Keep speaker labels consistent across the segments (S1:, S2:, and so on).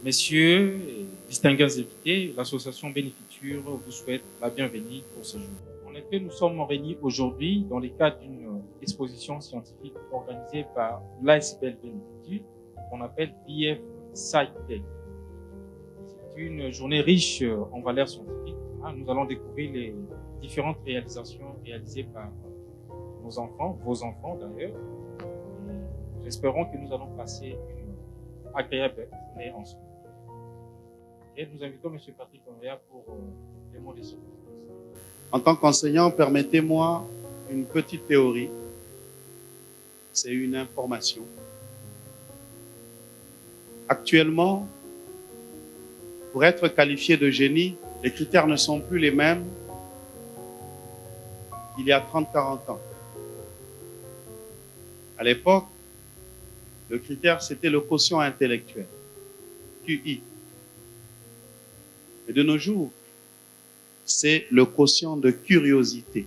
S1: Messieurs, et distingués invités, l'association Bénéfiture vous souhaite la bienvenue pour ce jour. En effet, nous sommes réunis aujourd'hui dans le cadre d'une exposition scientifique organisée par l'ASBL Bénéfiture, qu'on appelle BF SciTech. C'est une journée riche en valeurs scientifiques. Nous allons découvrir les différentes réalisations réalisées par nos enfants, vos enfants d'ailleurs. Nous espérons que nous allons passer une agréable journée ensemble. Et nous invitons M. Patrick Onvea pour les mots de ce.
S2: En tant qu'enseignant, permettez-moi une petite théorie. C'est une information. Actuellement, pour être qualifié de génie, les critères ne sont plus les mêmes qu'il y a 30-40 ans. À l'époque, le critère, c'était le quotient intellectuel, QI. Et de nos jours, c'est le quotient de curiosité.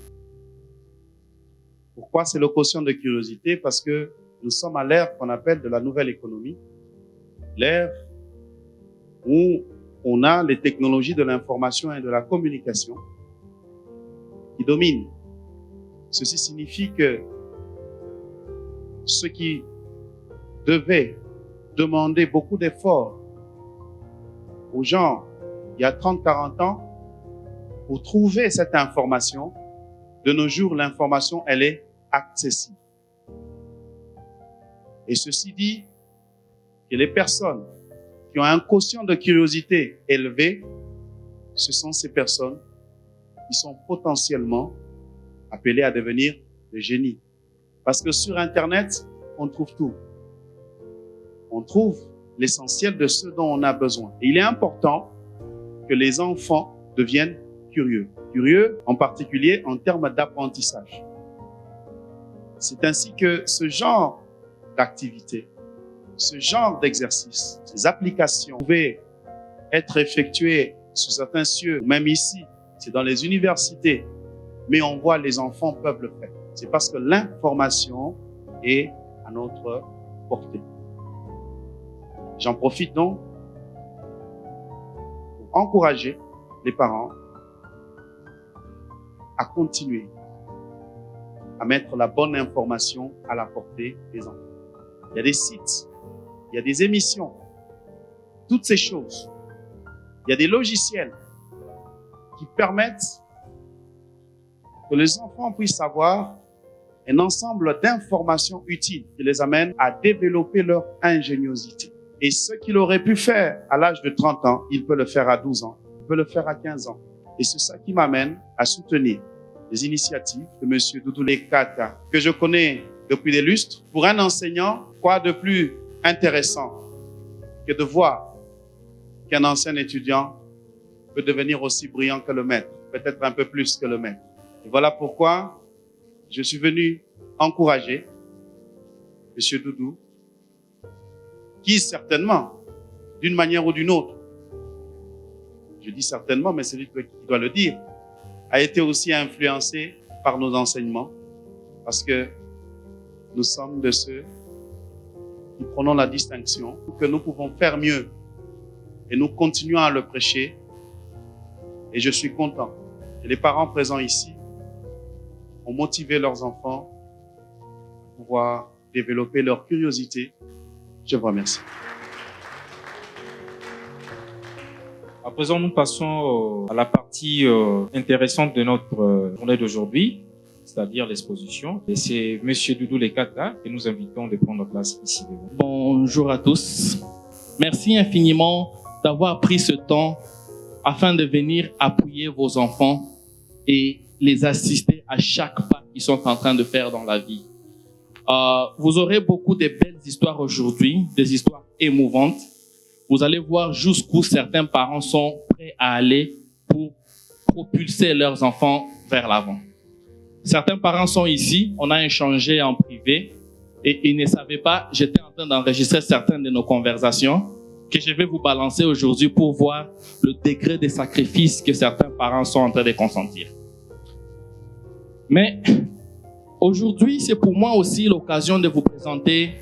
S2: Pourquoi c'est le quotient de curiosité? Parce que nous sommes à l'ère qu'on appelle de la nouvelle économie, l'ère où on a les technologies de l'information et de la communication qui dominent. Ceci signifie que ce qui devait demander beaucoup d'efforts aux gens il y a 30-40 ans pour trouver cette information, de nos jours, l'information, elle est accessible. Et ceci dit que les personnes qui ont un quotient de curiosité élevé, ce sont ces personnes qui sont potentiellement appelées à devenir des génies. Parce que sur Internet, on trouve tout. On trouve l'essentiel de ce dont on a besoin. Et il est important que les enfants deviennent curieux. Curieux, en particulier en termes d'apprentissage. C'est ainsi que ce genre d'activité, ce genre d'exercice, ces applications pouvaient être effectuées sous certains cieux, même ici, c'est dans les universités, mais on voit les enfants peuvent le faire. C'est parce que l'information est à notre portée. J'en profite donc pour encourager les parents à continuer à mettre la bonne information à la portée des enfants. Il y a des sites, il y a des émissions, toutes ces choses. Il y a des logiciels qui permettent que les enfants puissent avoir un ensemble d'informations utiles qui les amènent à développer leur ingéniosité. Et ce qu'il aurait pu faire à l'âge de 30 ans, il peut le faire à 12 ans, il peut le faire à 15 ans. Et c'est ça qui m'amène à soutenir les initiatives de M. Doudou Lekata, que je connais depuis des lustres. Pour un enseignant, quoi de plus intéressant que de voir qu'un ancien étudiant peut devenir aussi brillant que le maître, peut-être un peu plus que le maître. Et voilà pourquoi je suis venu encourager M. Doudou, qui certainement, d'une manière ou d'une autre, je dis certainement, mais c'est lui qui doit le dire, a été aussi influencé par nos enseignements, parce que nous sommes de ceux qui prenons la distinction que nous pouvons faire mieux et nous continuons à le prêcher. Et je suis content. Et les parents présents ici ont motivé leurs enfants à pouvoir développer leur curiosité. Je vous remercie.
S1: À présent, nous passons à la partie intéressante de notre journée d'aujourd'hui, c'est-à-dire l'exposition. Et c'est M. Doudou Lekata que nous invitons de prendre place ici devant.
S3: Bonjour à tous. Merci infiniment d'avoir pris ce temps afin de venir appuyer vos enfants et les assister à chaque pas qu'ils sont en train de faire dans la vie. Vous aurez beaucoup de belles histoires aujourd'hui, des histoires émouvantes. Vous allez voir jusqu'où certains parents sont prêts à aller pour propulser leurs enfants vers l'avant. Certains parents sont ici, on a échangé en privé et ils ne savaient pas, j'étais en train d'enregistrer certaines de nos conversations que je vais vous balancer aujourd'hui pour voir le degré de sacrifice que certains parents sont en train de consentir. Mais aujourd'hui, c'est pour moi aussi l'occasion de vous présenter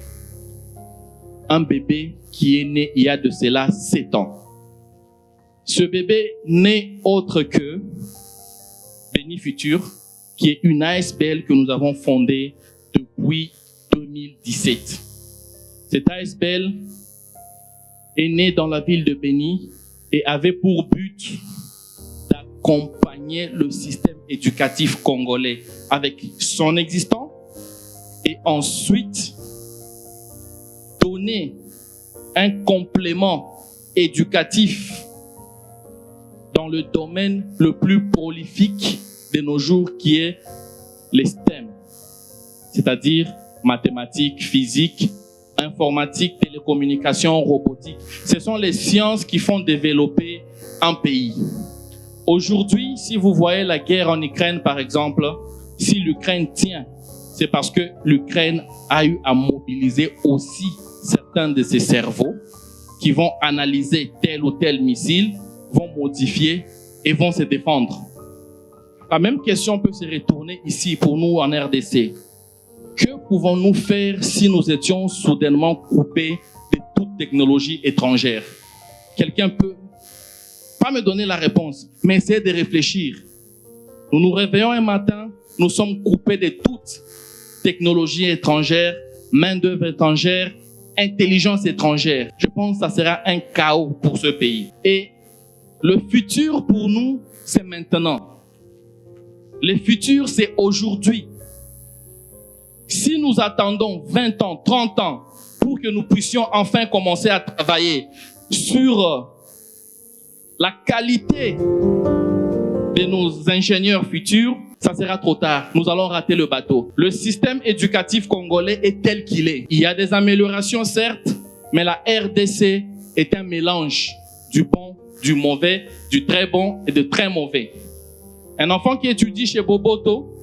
S3: un bébé qui est né il y a de cela 7 ans. Ce bébé n'est autre que Béni Futur, qui est une ASBL que nous avons fondée depuis 2017. Cette ASBL est née dans la ville de Béni et avait pour but d'accompagner le système éducatif congolais avec son existence et ensuite donner un complément éducatif dans le domaine le plus prolifique de nos jours qui est les STEM, c'est-à-dire mathématiques, physique, informatique, télécommunication, robotique. Ce sont les sciences qui font développer un pays. Aujourd'hui, si vous voyez la guerre en Ukraine, par exemple, si l'Ukraine tient, c'est parce que l'Ukraine a eu à mobiliser aussi certains de ses cerveaux qui vont analyser tel ou tel missile, vont modifier et vont se défendre. La même question peut se retourner ici pour nous en RDC. Que pouvons-nous faire si nous étions soudainement coupés de toute technologie étrangère? Quelqu'un peut pas me donner la réponse, mais essayer de réfléchir. Nous nous réveillons un matin, nous sommes coupés de toute technologie étrangère, main-d'œuvre étrangère, intelligence étrangère. Je pense que ça sera un chaos pour ce pays. Et le futur pour nous, c'est maintenant. Le futur, c'est aujourd'hui. Si nous attendons 20 ans, 30 ans pour que nous puissions enfin commencer à travailler sur la qualité de nos ingénieurs futurs, ça sera trop tard. Nous allons rater le bateau. Le système éducatif congolais est tel qu'il est. Il y a des améliorations, certes, mais la RDC est un mélange du bon, du mauvais, du très bon et de très mauvais. Un enfant qui étudie chez Boboto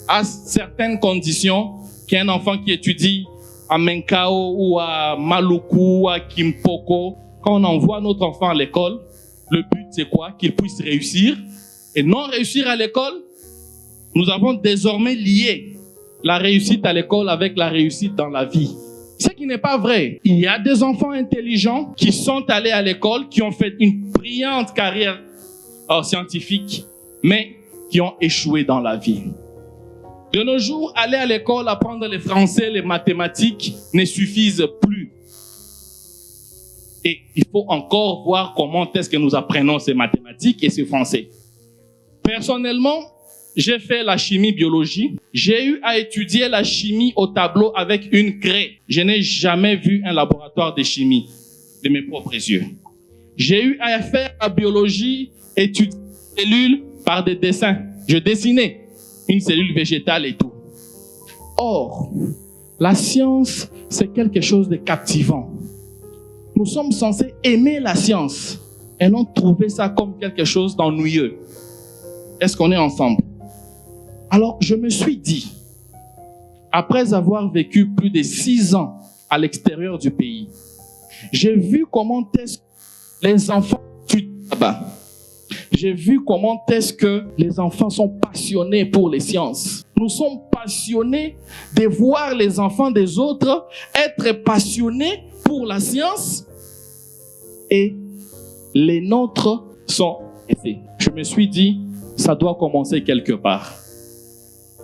S3: a certaines conditions qu'un enfant qui étudie à Menkao ou à Maluku ou à Kimpoko. Quand on envoie notre enfant à l'école, le but c'est quoi? Qu'il puisse réussir. Et non réussir à l'école, nous avons désormais lié la réussite à l'école avec la réussite dans la vie. Ce qui n'est pas vrai. Il y a des enfants intelligents qui sont allés à l'école, qui ont fait une brillante carrière scientifique, mais qui ont échoué dans la vie. De nos jours, aller à l'école, apprendre les français, les mathématiques ne suffisent plus. Et il faut encore voir comment est-ce que nous apprenons ces mathématiques et ce français. Personnellement, j'ai fait la chimie-biologie. J'ai eu à étudier la chimie au tableau avec une craie. Je n'ai jamais vu un laboratoire de chimie de mes propres yeux. J'ai eu à faire la biologie, étudier les cellules par des dessins. Je dessinais une cellule végétale et tout. Or, la science, c'est quelque chose de captivant. Nous sommes censés aimer la science et non trouver ça comme quelque chose d'ennuyeux. Est-ce qu'on est ensemble? Alors, je me suis dit, après avoir vécu plus de 6 ans à l'extérieur du pays, j'ai vu comment est-ce que les enfants étudient là-bas. J'ai vu comment est-ce que les enfants sont passionnés pour les sciences. Nous sommes passionnés de voir les enfants des autres être passionnés pour la science et les nôtres sont laissés. Je me suis dit, ça doit commencer quelque part.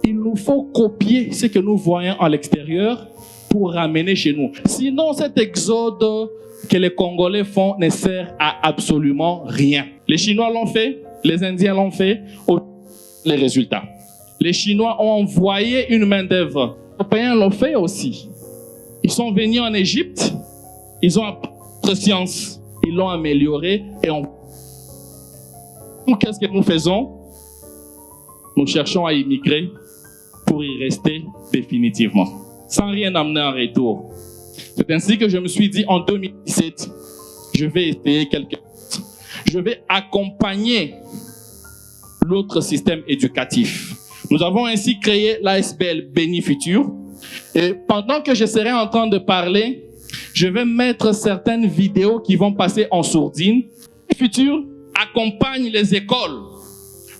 S3: Il nous faut copier ce que nous voyons à l'extérieur pour ramener chez nous. Sinon, cet exode que les Congolais font ne sert à absolument rien. Les Chinois l'ont fait, les Indiens l'ont fait, les résultats. Les Chinois ont envoyé une main-d'œuvre. Les Européens l'ont fait aussi. Ils sont venus en Égypte, ils ont appris la science, ils l'ont améliorée et qu'est-ce que nous faisons? Nous cherchons à immigrer pour y rester définitivement, sans rien amener en retour. C'est ainsi que je me suis dit en 2017, je vais essayer quelque chose. Je vais accompagner l'autre système éducatif. Nous avons ainsi créé l'ASBL Béni Futur. Et pendant que je serai en train de parler, je vais mettre certaines vidéos qui vont passer en sourdine. Béni Futur accompagne les écoles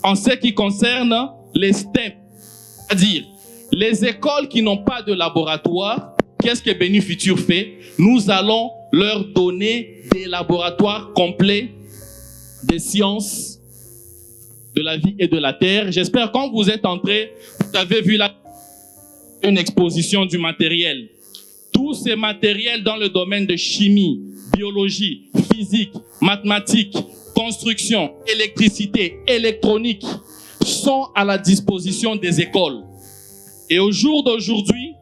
S3: en ce qui concerne les STEM, c'est-à-dire les écoles qui n'ont pas de laboratoire, qu'est-ce que Béni Futur fait? Nous allons leur donner des laboratoires complets des sciences de la vie et de la terre. J'espère quand vous êtes entrés, vous avez vu là une exposition du matériel. Tous ces matériels dans le domaine de chimie, biologie, physique, mathématiques, construction, électricité, électronique sont à la disposition des écoles. Et au jour d'aujourd'hui,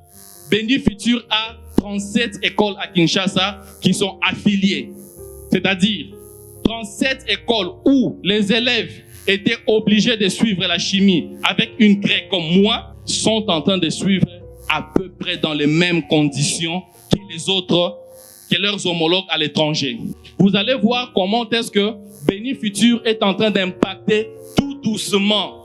S3: Béni Futur a 37 écoles à Kinshasa qui sont affiliées. C'est-à-dire 37 écoles où les élèves étaient obligés de suivre la chimie avec une craie comme moi, sont en train de suivre à peu près dans les mêmes conditions que les autres, que leurs homologues à l'étranger. Vous allez voir comment est-ce que Béni Futur est en train d'impacter tout doucement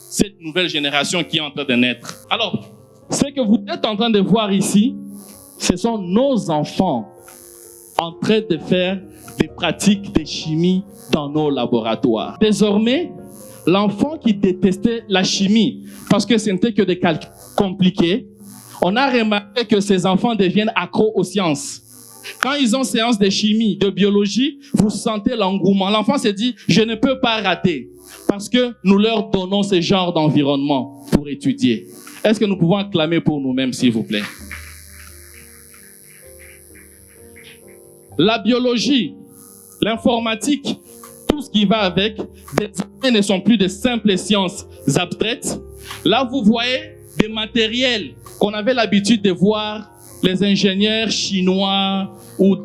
S3: cette nouvelle génération qui est en train de naître. Alors, ce que vous êtes en train de voir ici, ce sont nos enfants en train de faire des pratiques de chimie dans nos laboratoires. Désormais, l'enfant qui détestait la chimie parce que ce n'était que des calculs compliqués, on a remarqué que ces enfants deviennent accros aux sciences. Quand ils ont séance de chimie, de biologie, vous sentez l'engouement. L'enfant se dit, je ne peux pas rater parce que nous leur donnons ce genre d'environnement pour étudier. Est-ce que nous pouvons acclamer pour nous-mêmes, s'il vous plaît? La biologie, l'informatique, tout ce qui va avec, désormais ne sont plus de simples sciences abstraites. Là, vous voyez des matériels qu'on avait l'habitude de voir les ingénieurs chinois ou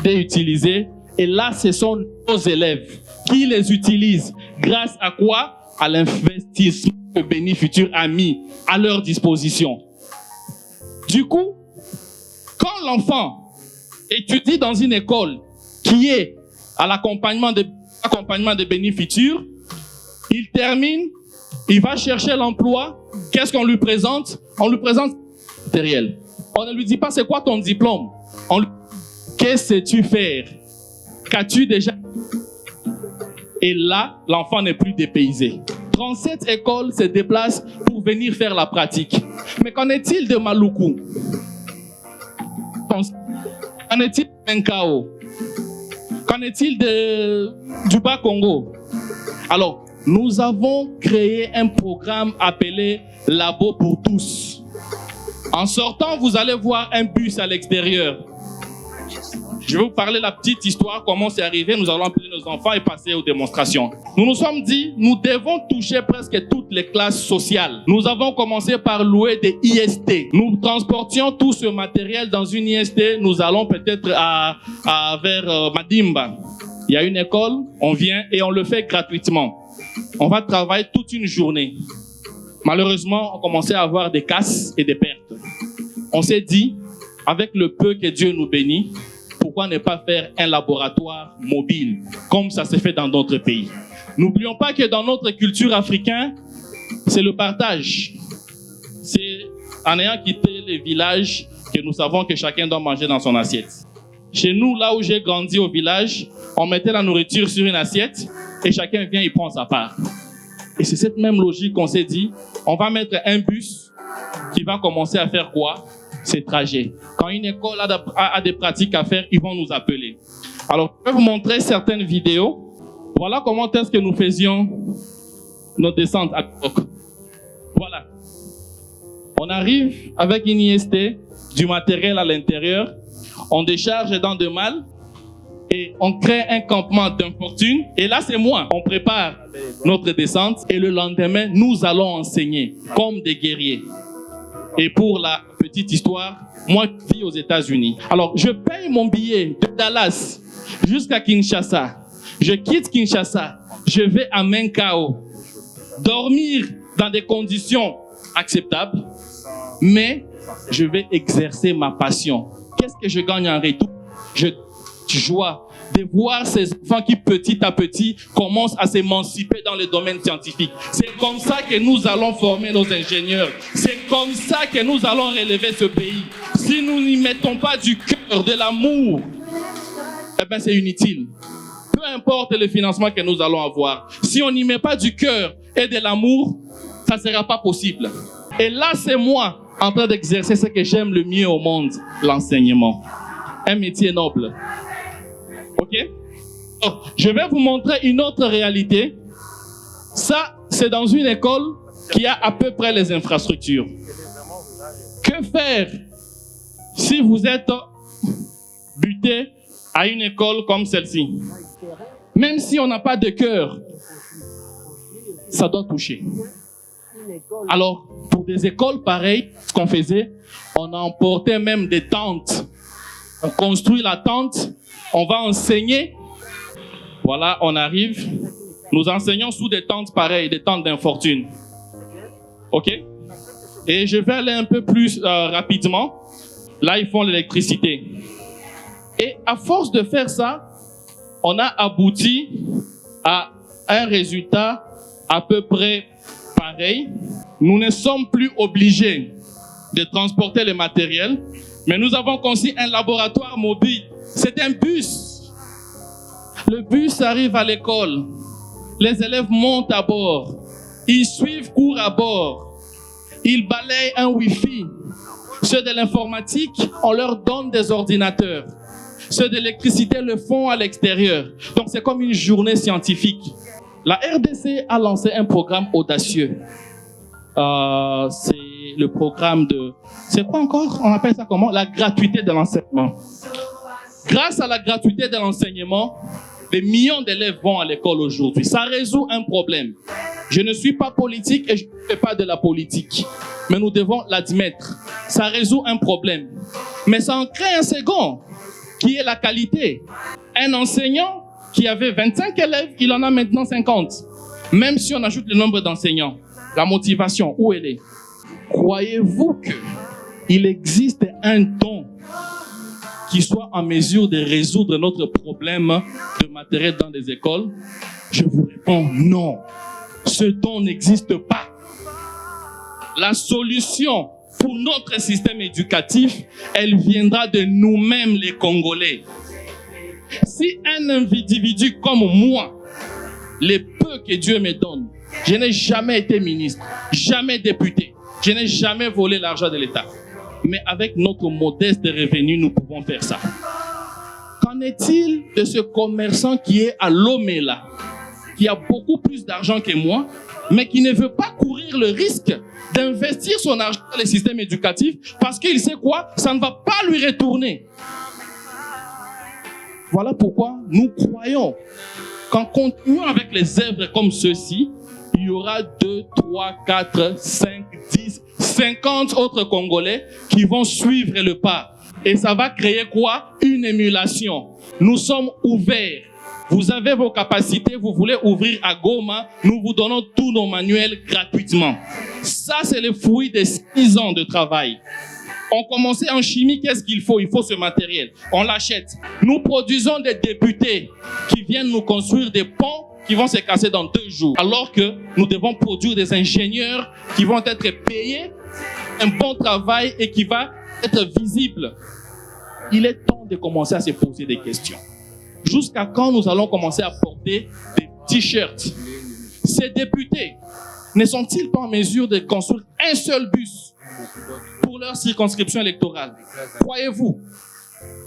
S3: d'utiliser. Et là, ce sont nos élèves qui les utilisent. Grâce à quoi? À l'investissement que Béni Futur a mis à leur disposition. Du coup, quand l'enfant étudie dans une école qui est à l'accompagnement de Béni Futur, il termine, il va chercher l'emploi. Qu'est-ce qu'on lui présente? On lui présente le matériel. On ne lui dit pas c'est quoi ton diplôme. On lui dit qu'est-ce que tu fais? Qu'as-tu déjà? Et là, l'enfant n'est plus dépaysé. 37 écoles se déplacent pour venir faire la pratique. Mais qu'en est-il de Maluku? Qu'en est-il de Menkao? Qu'en est-il du Bas-Congo? Alors, nous avons créé un programme appelé Labo pour tous. En sortant, vous allez voir un bus à l'extérieur. Je vais vous parler la petite histoire, comment c'est arrivé. Nous allons appeler nos enfants et passer aux démonstrations. Nous nous sommes dit, nous devons toucher presque toutes les classes sociales. Nous avons commencé par louer des IST. Nous transportions tout ce matériel dans une IST. Nous allons peut-être vers Madimba. Il y a une école, on vient et on le fait gratuitement. On va travailler toute une journée. Malheureusement, on commençait à avoir des casses et des pertes. On s'est dit, avec le peu que Dieu nous bénit, pourquoi ne pas faire un laboratoire mobile, comme ça se fait dans d'autres pays? N'oublions pas que dans notre culture africaine, c'est le partage. C'est en ayant quitté les villages que nous savons que chacun doit manger dans son assiette. Chez nous, là où j'ai grandi au village, on mettait la nourriture sur une assiette et chacun vient y prendre sa part. Et c'est cette même logique qu'on s'est dit, on va mettre un bus qui va commencer à faire quoi? Ces trajets. Quand une école a des pratiques à faire, ils vont nous appeler. Alors, je vais vous montrer certaines vidéos. Voilà comment est-ce que nous faisions nos descentes à l'époque. Voilà. On arrive avec une IST, du matériel à l'intérieur, on décharge dans de mal et on crée un campement d'infortune. Et là, c'est moi. On prépare notre descente et le lendemain, nous allons enseigner comme des guerriers. Et pour la petite histoire, moi, je vis aux États-Unis. Alors, je paye mon billet de Dallas jusqu'à Kinshasa. Je quitte Kinshasa. Je vais à Menkao. Dormir dans des conditions acceptables. Mais je vais exercer ma passion. Qu'est-ce que je gagne en retour? Je joie de voir ces enfants qui, petit à petit, commencent à s'émanciper dans le domaine scientifique. C'est comme ça que nous allons former nos ingénieurs. C'est comme ça que nous allons relever ce pays. Si nous n'y mettons pas du cœur, de l'amour, eh bien, c'est inutile. Peu importe le financement que nous allons avoir. Si on n'y met pas du cœur et de l'amour, ça ne sera pas possible. Et là, c'est moi en train d'exercer ce que j'aime le mieux au monde, l'enseignement. Un métier noble. Ok? Donc, je vais vous montrer une autre réalité. Ça, c'est dans une école qui a à peu près les infrastructures. Que faire si vous êtes buté à une école comme celle-ci? Même si on n'a pas de cœur, ça doit toucher. Alors, pour des écoles pareilles, ce qu'on faisait, on emportait même des tentes. On construit la tente, on va enseigner. Voilà, on arrive. Nous enseignons sous des tentes pareilles, des tentes d'infortune. OK? Et je vais aller un peu plus rapidement. Là, ils font l'électricité. Et à force de faire ça, on a abouti à un résultat à peu près pareil. Nous ne sommes plus obligés de transporter le matériel, mais nous avons conçu un laboratoire mobile. C'est un bus. Le bus arrive à l'école. Les élèves montent à bord. Ils suivent cours à bord. Ils balayent un Wi-Fi. Ceux de l'informatique, on leur donne des ordinateurs. Ceux de l'électricité le font à l'extérieur. Donc c'est comme une journée scientifique. La RDC a lancé un programme audacieux. C'est le programme de... C'est quoi encore? On appelle ça comment? La gratuité de l'enseignement. Grâce à la gratuité de l'enseignement, des millions d'élèves vont à l'école aujourd'hui. Ça résout un problème. Je ne suis pas politique et je ne fais pas de la politique. Mais nous devons l'admettre. Ça résout un problème. Mais ça en crée un second, qui est la qualité. Un enseignant qui avait 25 élèves, il en a maintenant 50. Même si on ajoute le nombre d'enseignants, la motivation, où elle est? Croyez-vous qu'il existe un don qui soit en mesure de résoudre notre problème de matériel dans les écoles? Je vous réponds non. Ce don n'existe pas. La solution pour notre système éducatif, elle viendra de nous-mêmes les Congolais. Si un individu comme moi, les peu que Dieu me donne, je n'ai jamais été ministre, jamais député, je n'ai jamais volé l'argent de l'État. Mais avec notre modeste revenu, nous pouvons faire ça. Qu'en est-il de ce commerçant qui est à Lomé là, qui a beaucoup plus d'argent que moi, mais qui ne veut pas courir le risque d'investir son argent dans le système éducatif parce qu'il sait quoi? Ça ne va pas lui retourner. Voilà pourquoi nous croyons qu'en continuant avec les œuvres comme ceux-ci, il y aura 2, 3, 4, 5, 10, 50 autres Congolais qui vont suivre le pas. Et ça va créer quoi? Une émulation. Nous sommes ouverts. Vous avez vos capacités, vous voulez ouvrir à Goma, nous vous donnons tous nos manuels gratuitement. Ça, c'est le fruit de 6 ans de travail. On commençait en chimie, qu'est-ce qu'il faut? Il faut ce matériel. On l'achète. Nous produisons des députés qui viennent nous construire des ponts qui vont se casser dans 2 jours. Alors que nous devons produire des ingénieurs qui vont être payés, un bon travail et qui va être visible. Il est temps de commencer à se poser des questions. Jusqu'à quand nous allons commencer à porter des t-shirts? Ces députés ne sont-ils pas en mesure de construire un seul bus pour leur circonscription électorale? Croyez-vous?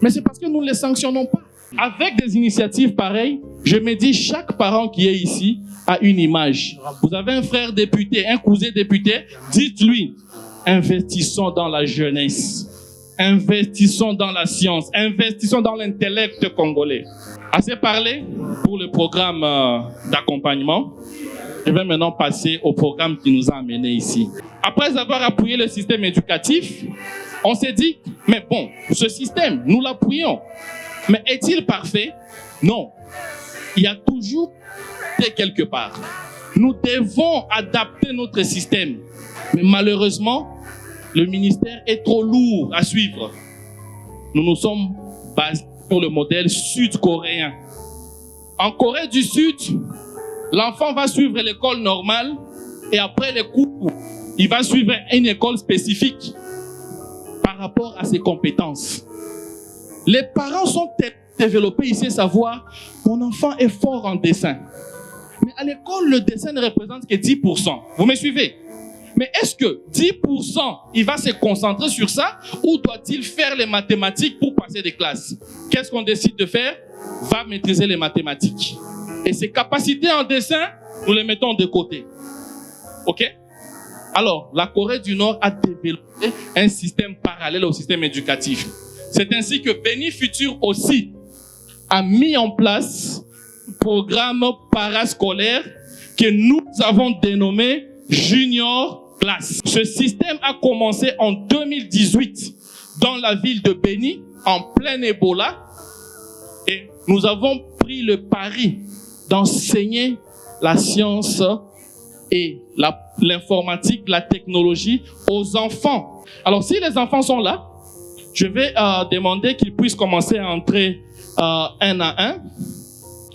S3: Mais c'est parce que nous ne les sanctionnons pas. Avec des initiatives pareilles, je me dis, chaque parent qui est ici a une image. Vous avez un frère député, un cousin député, dites-lui, investissons dans la jeunesse. Investissons dans la science, investissons dans l'intellect congolais. Assez parlé pour le programme d'accompagnement. Je vais maintenant passer au programme qui nous a amenés ici. Après avoir appuyé le système éducatif, on s'est dit, mais bon, ce système, nous l'appuyons. Mais est-il parfait? Non. Il y a toujours quelque part. Nous devons adapter notre système. Mais malheureusement, le ministère est trop lourd à suivre. Nous nous sommes basés sur le modèle sud-coréen. En Corée du Sud, l'enfant va suivre l'école normale et après les cours, il va suivre une école spécifique par rapport à ses compétences. Les parents sont développés ici à savoir, mon enfant est fort en dessin. Mais à l'école, le dessin ne représente que 10%. Vous me suivez? Mais est-ce que 10%, il va se concentrer sur ça ou doit-il faire les mathématiques pour passer des classes? Qu'est-ce qu'on décide de faire? Va maîtriser les mathématiques. Et ses capacités en dessin, nous les mettons de côté. OK? Alors, la Corée du Nord a développé un système parallèle au système éducatif. C'est ainsi que Béni Futur aussi a mis en place un programme parascolaire que nous avons dénommé Junior Class. Ce système a commencé en 2018 dans la ville de Béni, en plein Ebola. Et nous avons pris le pari d'enseigner la science et l'informatique, la technologie aux enfants. Alors, si les enfants sont là, je vais demander qu'ils puissent commencer à entrer un à un.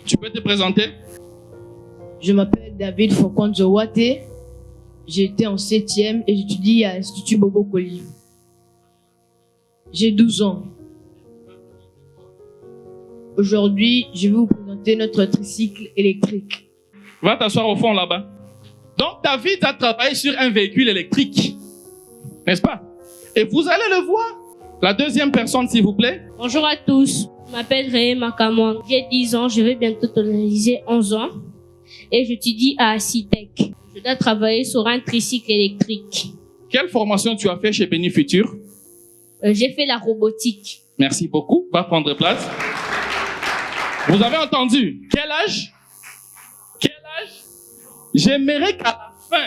S3: Tu peux te présenter?
S4: Je m'appelle David Fokon-Zowate. J'étais en 7e et j'étudie à l'Institut Bobo Koli. J'ai 12 ans. Aujourd'hui, je vais vous présenter notre tricycle électrique.
S3: Va t'asseoir au fond là-bas. Donc, David a travaillé sur un véhicule électrique. N'est-ce pas? Et vous allez le voir. La deuxième personne, s'il vous plaît.
S5: Bonjour à tous. Je m'appelle Réé Makamon. J'ai 10 ans. Je vais bientôt réaliser 11 ans. Et j'étudie à Citec. Je dois travailler sur un tricycle électrique.
S3: Quelle formation tu as fait chez Béni Futur?
S5: J'ai fait la robotique.
S3: Merci beaucoup. Va prendre place. Vous avez entendu? Quel âge? Quel âge? J'aimerais qu'à la fin,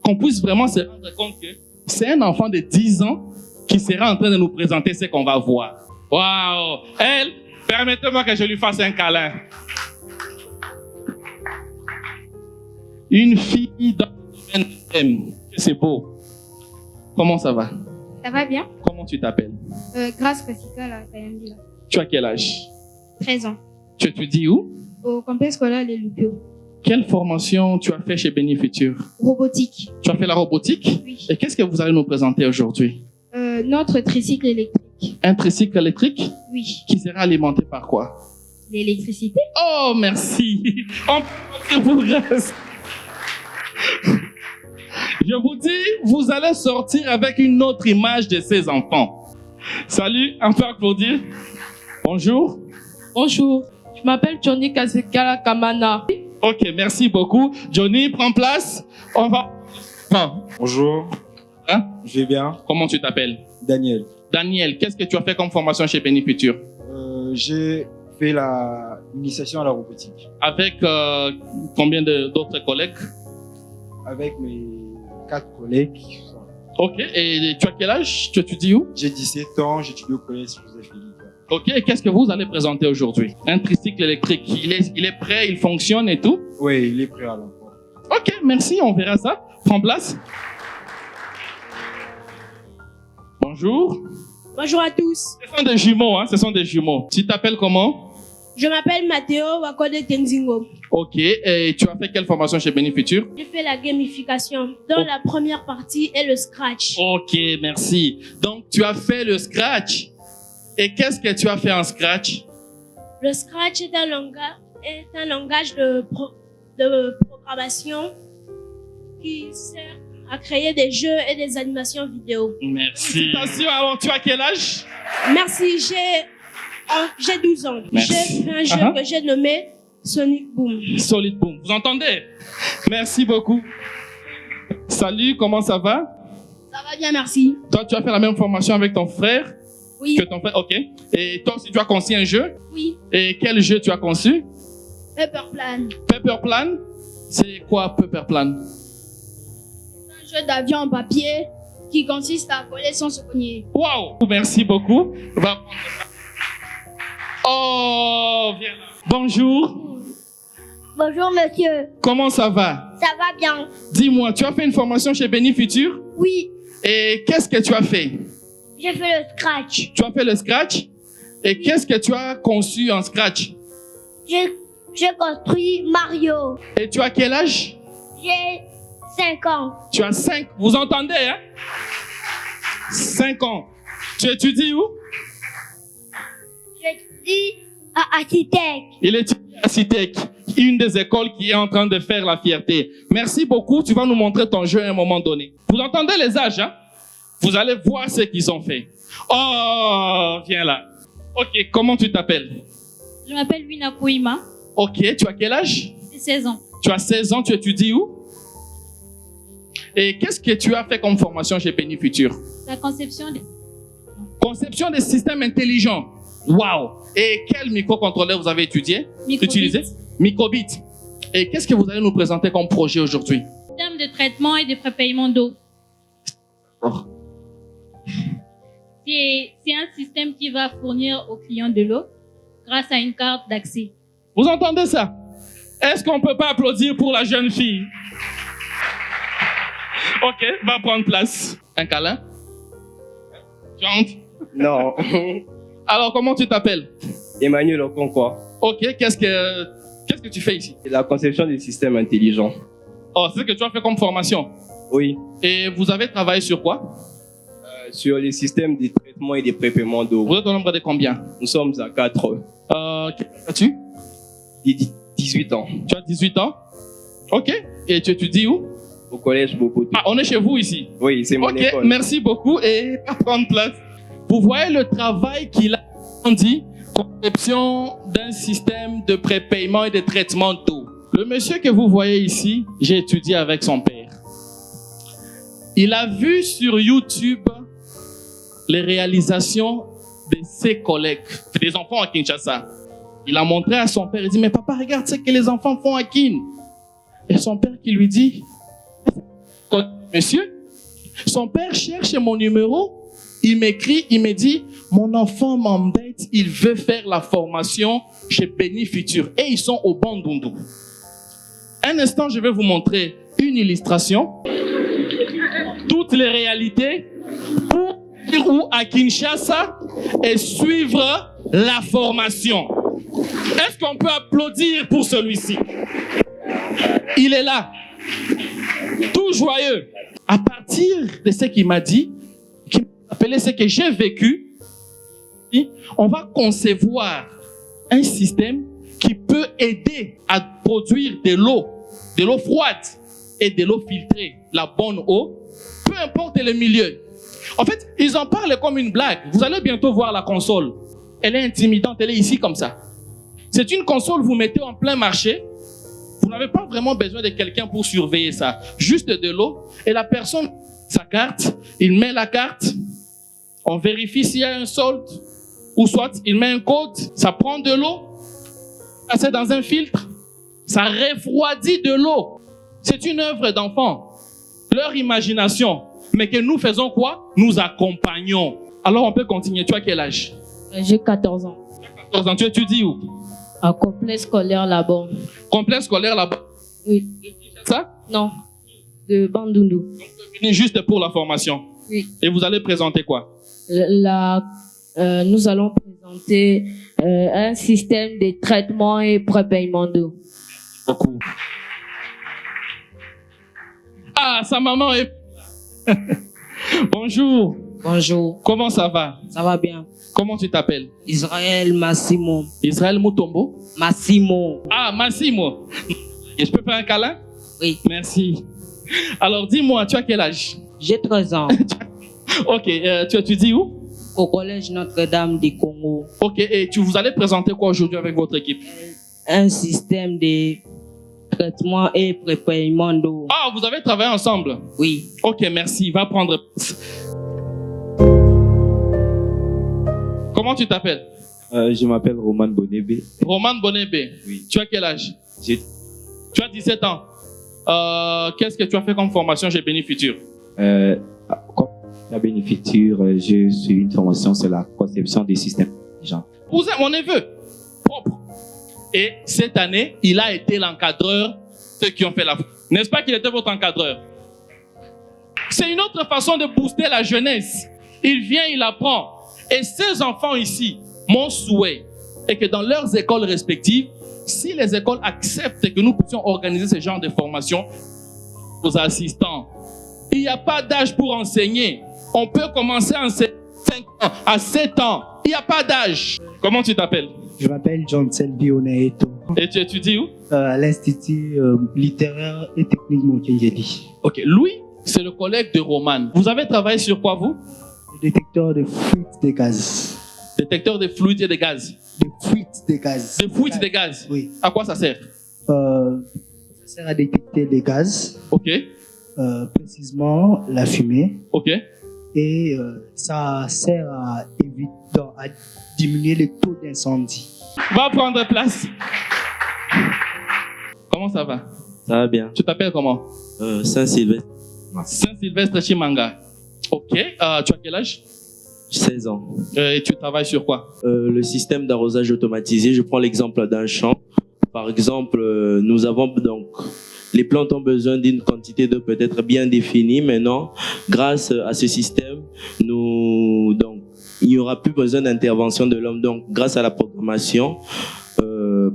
S3: qu'on puisse vraiment se rendre compte que c'est un enfant de 10 ans qui sera en train de nous présenter ce qu'on va voir. Waouh! Elle, permettez-moi que je lui fasse un câlin. Une fille dans le domaine de thème. C'est beau. Comment ça va?
S6: Ça va bien?
S3: Comment tu t'appelles?
S6: Grâce Kassika, la Kayambila.
S3: Tu as quel âge?
S6: 13 ans.
S3: Tu étudies où?
S6: Au complexe scolaire Les Lupio.
S3: Quelle formation tu as fait chez Béni Futur?
S6: Robotique.
S3: Tu as fait la robotique?
S6: Oui.
S3: Et qu'est-ce que vous allez nous présenter aujourd'hui?
S6: Notre tricycle électrique.
S3: Un tricycle électrique
S6: Oui.
S3: qui sera alimenté par quoi?
S6: L'électricité.
S3: Oh, merci. On peut vous reste. Je vous dis, vous allez sortir avec une autre image de ces enfants. Salut, on peut applaudir. Bonjour.
S7: Bonjour, je m'appelle Johnny Kasekala Kamana.
S3: Ok, merci beaucoup. Johnny, prends place. On va...
S8: Bonjour.
S3: Hein?
S8: Je vais bien.
S3: Comment tu t'appelles?
S8: Daniel.
S3: Daniel, qu'est-ce que tu as fait comme formation chez Béni Futur?
S8: J'ai fait l'initiation à la robotique
S3: Avec combien d'autres collègues?
S8: avec mes 4 collègues.
S3: Ok, et tu as quel âge? Tu étudies où?
S8: J'ai 17 ans, j'étudie au collège Joseph Philippe.
S3: Ok, et qu'est-ce que vous allez présenter aujourd'hui? Un tricycle électrique, il est prêt, il fonctionne et tout?
S8: Oui, il est prêt à l'emploi.
S3: Ok, merci, on verra ça. Prends place. Bonjour.
S5: Bonjour à tous.
S3: Ce sont des jumeaux, hein, ce sont des jumeaux. Tu t'appelles comment?
S5: Je m'appelle Matteo Wakode Tenzingo.
S3: Ok, et tu as fait quelle formation chez Béni Futur?
S5: J'ai fait la gamification. Dans la première partie est le scratch.
S3: Ok, merci. Donc, tu as fait le scratch. Et qu'est-ce que tu as fait en scratch?
S5: Le scratch est un langage de programmation qui sert à créer des jeux et des animations vidéo.
S3: Merci. Félicitations. Alors, tu as quel âge?
S5: Merci, j'ai 12 ans.
S3: Merci.
S5: J'ai fait un jeu que j'ai nommé Sonic Boom.
S3: Solid Boom. Vous entendez? Merci beaucoup. Salut, comment ça va?
S6: Ça va bien, merci.
S3: Toi, tu as fait la même formation avec ton frère?
S6: Oui.
S3: Que ton frère, ok. Et toi aussi, tu as conçu un jeu?
S6: Oui.
S3: Et quel jeu tu as conçu?
S6: Pepper Plan.
S3: Pepper Plan? C'est quoi Pepper Plan?
S6: Un jeu d'avion en papier qui consiste à voler sans se cogner.
S3: Waouh! Merci beaucoup. Va prendre ça. Oh, viens là. Bonjour.
S6: Bonjour, monsieur.
S3: Comment ça va?
S6: Ça va bien?
S3: Dis-moi, tu as fait une formation chez Béni Futur?
S6: Oui.
S3: Et qu'est-ce que tu as fait?
S6: J'ai fait le scratch.
S3: Tu as fait le scratch? Et qu'est-ce que tu as conçu en scratch?
S6: J'ai construit Mario.
S3: Et tu as quel âge?
S6: J'ai 5 ans.
S3: Tu as 5. Vous entendez, hein? 5 ans. Tu étudies où?
S6: J'étudie à Citec.
S3: Il étudie à Citec. une des écoles qui est en train de faire la fierté. Merci beaucoup. Tu vas nous montrer ton jeu à un moment donné. Vous entendez les âges, hein? Vous allez voir ce qu'ils ont fait. Oh, viens là. Ok, comment tu t'appelles?
S9: Je m'appelle Wina Kouima.
S3: Ok, tu as quel âge?
S9: J'ai 16 ans.
S3: Tu as 16 ans, tu étudies où? Et qu'est-ce que tu as fait comme formation chez Béni Futur?
S9: La conception des...
S3: Conception des systèmes intelligents. Wow! Et quel microcontrôleur vous avez étudié? Utilisé? Microbit. Et qu'est-ce que vous allez nous présenter comme projet aujourd'hui?
S9: Système de traitement et de prépaiement d'eau.
S3: Oh.
S9: C'est un système qui va fournir aux clients de l'eau grâce à une carte d'accès.
S3: Vous entendez ça? Est-ce qu'on ne peut pas applaudir pour la jeune fille? Ok, va prendre place. Un câlin? Tu entres?
S10: Non.
S3: Alors, comment tu t'appelles?
S10: Emmanuel Okonkwa.
S3: Ok, qu'est-ce que tu fais ici?
S10: La conception des systèmes intelligents.
S3: Oh, c'est ce que tu as fait comme formation?
S10: Oui.
S3: Et vous avez travaillé sur quoi?
S10: Sur les systèmes de traitement et de prépaiement d'eau.
S3: Vous êtes au nombre de combien?
S10: Nous sommes à 4.
S3: Quel âge as-tu?
S10: 18 ans.
S3: Tu as 18 ans? Ok. Et tu étudies où?
S10: Au collège Bopoto.
S3: Ah, on est chez vous ici?
S10: Oui, c'est mon école.
S3: Ok, merci beaucoup et à prendre place. Vous voyez le travail qu'il a dit, conception d'un système de prépaiement et de traitement d'eau. Le monsieur que vous voyez ici, j'ai étudié avec son père. Il a vu sur YouTube les réalisations de ses collègues, des enfants à Kinshasa. Il a montré à son père, il dit, mais papa, regarde ce que les enfants font à Kin. Et son père qui lui dit, monsieur, son père cherche mon numéro, il m'écrit, il me dit, mon enfant m'embête, il veut faire la formation chez Béni Futur. Et ils sont au Bandundu. Un instant, je vais vous montrer une illustration. Toutes les réalités pour ir où à Kinshasa et suivre la formation. Est-ce qu'on peut applaudir pour celui-ci? Il est là, tout joyeux. À partir de ce qu'il m'a dit, qui m'a appelé ce que j'ai vécu, on va concevoir un système qui peut aider à produire de l'eau froide et de l'eau filtrée, la bonne eau, peu importe le milieu. En fait, ils en parlent comme une blague. Vous allez bientôt voir la console. Elle est intimidante, elle est ici comme ça. C'est une console, vous mettez en plein marché. Vous n'avez pas vraiment besoin de quelqu'un pour surveiller ça. Juste de l'eau. Et la personne, sa carte, il met la carte. On vérifie s'il y a un solde. Ou soit, il met un code. Ça prend de l'eau. Ça, c'est dans un filtre. Ça refroidit de l'eau. C'est une œuvre d'enfant. Leur imagination. Mais que nous faisons quoi? Nous accompagnons. Alors, on peut continuer. Tu as quel âge?
S4: J'ai 14 ans.
S3: 14 ans. Tu étudies où?
S4: Un complexe scolaire là-bas.
S3: Complexe scolaire là-bas?
S4: Oui.
S3: Ça?
S4: Non. De Bandundu.
S3: Donc, vous venez juste pour la formation?
S4: Oui.
S3: Et vous allez présenter quoi?
S4: Nous allons présenter un système de traitement et prépaiement d'eau.
S3: Beaucoup. Ah, sa maman est... Bonjour.
S11: Bonjour.
S3: Comment ça va?
S11: Ça va bien.
S3: Comment tu t'appelles?
S11: Israël Massimo.
S3: Israël Mutombo?
S11: Massimo.
S3: Ah, Massimo. Et je peux faire un câlin?
S11: Oui.
S3: Merci. Alors, dis-moi, tu as quel âge?
S11: J'ai 13 ans.
S3: Ok, tu étudies où?
S11: Au collège Notre-Dame du Congo.
S3: Ok, et vous allez présenter quoi aujourd'hui avec votre équipe?
S11: Un système de traitement et prépaiement d'eau.
S3: Ah, vous avez travaillé ensemble?
S11: Oui.
S3: Ok, merci. Va prendre... Comment tu t'appelles?
S8: Je m'appelle Roman Bonébé.
S3: Roman Bonébé.
S8: Oui.
S3: Tu as quel âge?
S8: Tu
S3: as 17 ans. Qu'est-ce que tu as fait comme formation chez Béni Futur?
S8: Comme la Béni Futur, j'ai suivi une formation sur la conception des systèmes intelligents.
S3: Vous êtes mon neveu. Propre. Et cette année, il a été l'encadreur, ceux qui ont fait la... N'est-ce pas qu'il était votre encadreur? C'est une autre façon de booster la jeunesse. Il vient, il apprend. Et ces enfants ici, mon souhait est que dans leurs écoles respectives, si les écoles acceptent que nous puissions organiser ce genre de formation aux assistants, il n'y a pas d'âge pour enseigner. On peut commencer à 5 ans, à 7 ans. Il n'y a pas d'âge. Comment tu t'appelles?
S12: Je m'appelle John Selby Oneeto.
S3: Et tu étudies où?
S12: À l'Institut littéraire et technique Moukengeli.
S3: Ok, Louis, c'est le collègue de Roman. Vous avez travaillé sur quoi, vous?
S12: Le détecteur de fuite de gaz.
S3: Détecteur de fluides et de gaz.
S12: De fuite de gaz.
S3: De fuite de gaz?
S12: Oui.
S3: À quoi ça sert?
S12: Ça sert à détecter les gaz.
S3: Ok.
S12: Précisément la fumée.
S3: Ok.
S12: Et ça sert à éviter, à diminuer le taux d'incendie.
S3: Va prendre place. Comment ça va?
S13: Ça va bien.
S3: Tu t'appelles comment?
S13: Saint-Sylvestre.
S3: Saint-Sylvestre Chimanga. Ok. Tu as quel âge?
S13: 16 ans.
S3: Et tu travailles sur quoi?
S13: Le système d'arrosage automatisé. Je prends l'exemple d'un champ. Par exemple, nous avons donc... Les plantes ont besoin d'une quantité d'eau peut-être bien définie. Maintenant, grâce à ce système, donc, il n'y aura plus besoin d'intervention de l'homme. Donc, grâce à la programmation,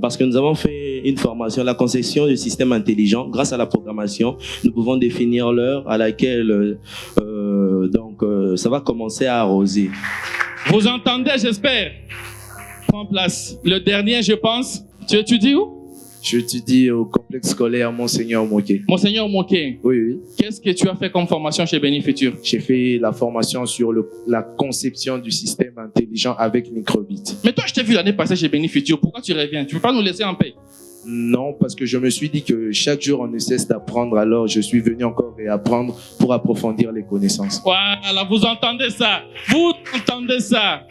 S13: parce que nous avons fait une formation, la conception du système intelligent, grâce à la programmation, nous pouvons définir l'heure à laquelle ça va commencer à arroser.
S3: Vous entendez, j'espère. Prends place. Le dernier, je pense. Tu étudies où?
S10: J'étudie au complexe scolaire Monseigneur Moké.
S3: Monseigneur Moké?
S10: Oui, oui.
S3: Qu'est-ce que tu as fait comme formation chez Bénifutur?
S10: J'ai fait la formation sur la conception du système intelligent avec microbit.
S3: Mais toi, je t'ai vu l'année passée chez Bénifutur. Pourquoi tu reviens? Tu ne veux pas nous laisser en paix?
S10: Non, parce que je me suis dit que chaque jour, on ne cesse d'apprendre. Alors, je suis venu encore réapprendre pour approfondir les connaissances.
S3: Voilà, vous entendez ça? Vous entendez ça?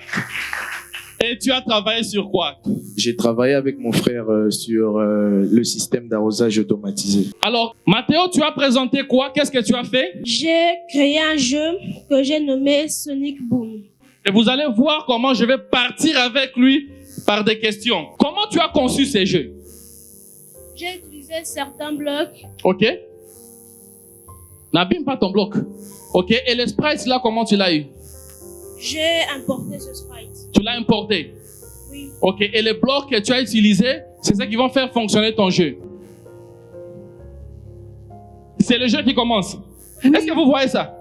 S3: Et tu as travaillé sur quoi?
S10: J'ai travaillé avec mon frère sur le système d'arrosage automatisé.
S3: Alors, Mathéo, tu as présenté quoi? Qu'est-ce que tu as fait?
S5: J'ai créé un jeu que j'ai nommé Sonic Boom.
S3: Et vous allez voir comment je vais partir avec lui par des questions. Comment tu as conçu ces jeux?
S5: J'ai utilisé certains blocs.
S3: Ok. N'abîme pas ton bloc. Ok. Et le sprite là, comment tu l'as eu?
S5: J'ai importé ce sprite.
S3: Tu l'as importé?
S5: Oui.
S3: Ok. Et les blocs que tu as utilisés, c'est ça qui vont faire fonctionner ton jeu. C'est le jeu qui commence. Oui. Est-ce que vous voyez ça?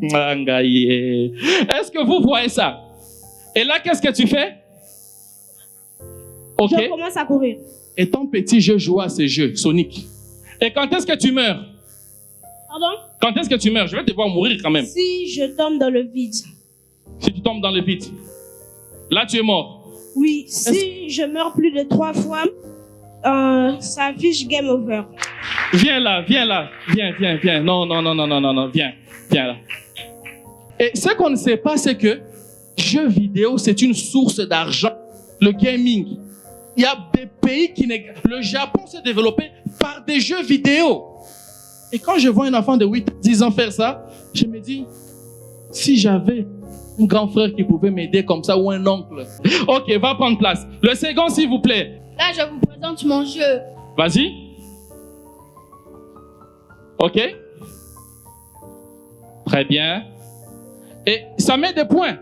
S3: Est-ce que vous voyez ça? Et là, qu'est-ce que tu fais? Ok.
S5: Je commence à courir.
S3: Et ton petit jeu joue à ce jeu, Sonic. Et quand est-ce que tu meurs?
S5: Pardon?
S3: Quand est-ce que tu meurs? Je vais te voir mourir quand même.
S5: Si je tombe dans le vide.
S3: Si tu tombes dans le vide. Là, tu es mort.
S5: Oui. Si je meurs plus de 3 fois, ça affiche Game Over.
S3: Viens là, viens là. Viens. Non, viens là. Et ce qu'on ne sait pas, c'est que jeux vidéo, c'est une source d'argent. Le gaming. Il y a des pays qui... Le Japon s'est développé par des jeux vidéo. Et quand je vois un enfant de 8-10 ans faire ça, je me dis, si j'avais un grand frère qui pouvait m'aider comme ça ou un oncle. Ok, va prendre place. Le second, s'il vous plaît.
S6: Là, je vous présente mon jeu.
S3: Vas-y. Ok. Très bien. Et ça met des points.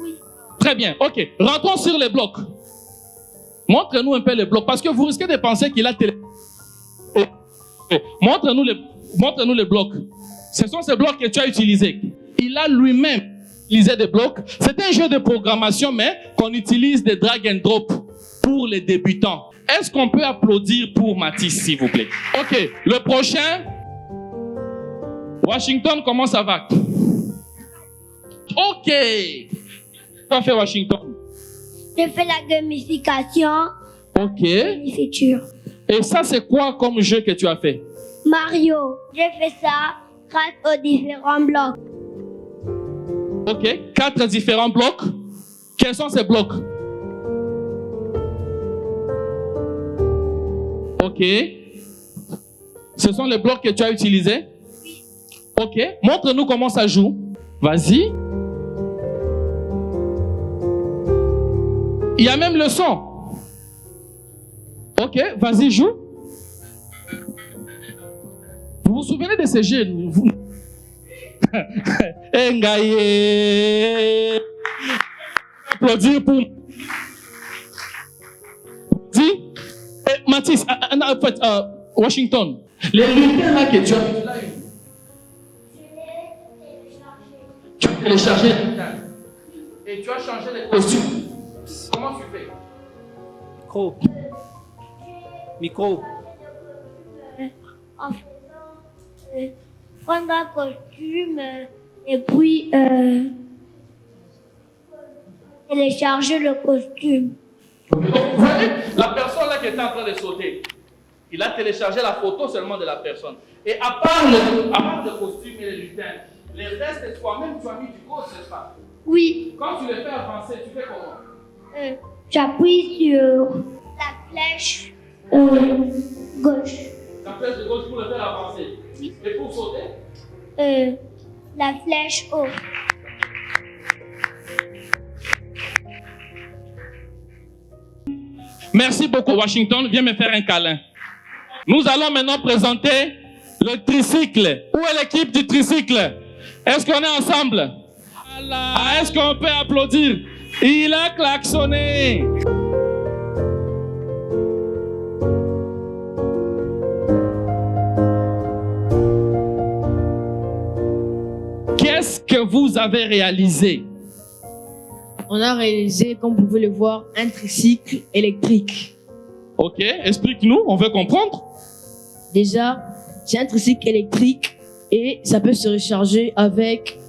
S6: Oui.
S3: Très bien. Ok. Rentrons sur les blocs. Montre-nous un peu les blocs, parce que vous risquez de penser qu'il a télé... Montre-nous les blocs. Ce sont ces blocs que tu as utilisés. Il a lui-même utilisé des blocs. C'est un jeu de programmation, mais qu'on utilise des drag and drop pour les débutants. Est-ce qu'on peut applaudir pour Mathis, s'il vous plaît? Ok. Le prochain. Washington, comment ça va? Ok. Qu'as fait Washington?
S14: J'ai fait la gamification.
S3: Ok.
S14: Bénifutur.
S3: Et ça, c'est quoi comme jeu que tu as fait?
S14: Mario. J'ai fait ça grâce aux différents blocs.
S3: Ok. 4 différents blocs. Quels sont ces blocs? Ok. Ce sont les blocs que tu as utilisés?
S14: Oui.
S3: Ok. Montre-nous comment ça joue. Vas-y. Il y a même le son. Ok, vas-y, joue. Vous vous souvenez de ces jeux? Ngaye. Applaudir pour... Dis. Mathis, en fait, Washington. Les bulletins là que tu as... Tu as téléchargé les bulletins. Et tu as changé les costumes. Comment tu fais?
S15: Micro. Micro.
S14: En faisant prendre un costume et puis télécharger le costume.
S3: Vous voyez, la personne là qui était en train de sauter, il a téléchargé la photo seulement de la personne. Et à part le costume et les lutins, les restes, toi-même, tu as mis du code, c'est ça?
S14: Oui.
S3: Quand tu les fais avancer, tu fais comment?
S14: J'appuie sur la flèche gauche.
S3: La flèche de gauche pour le faire avancer. Oui. Et pour sauter?
S14: La flèche haut.
S3: Merci beaucoup, Washington. Viens me faire un câlin. Nous allons maintenant présenter le tricycle. Où est l'équipe du tricycle? Est-ce qu'on est ensemble? Ah, est-ce qu'on peut applaudir? Il a klaxonné. Qu'est-ce que vous avez réalisé?
S4: On a réalisé, comme vous pouvez le voir, un tricycle électrique.
S3: Ok, explique-nous, on veut comprendre.
S4: Déjà, c'est un tricycle électrique et ça peut se recharger avec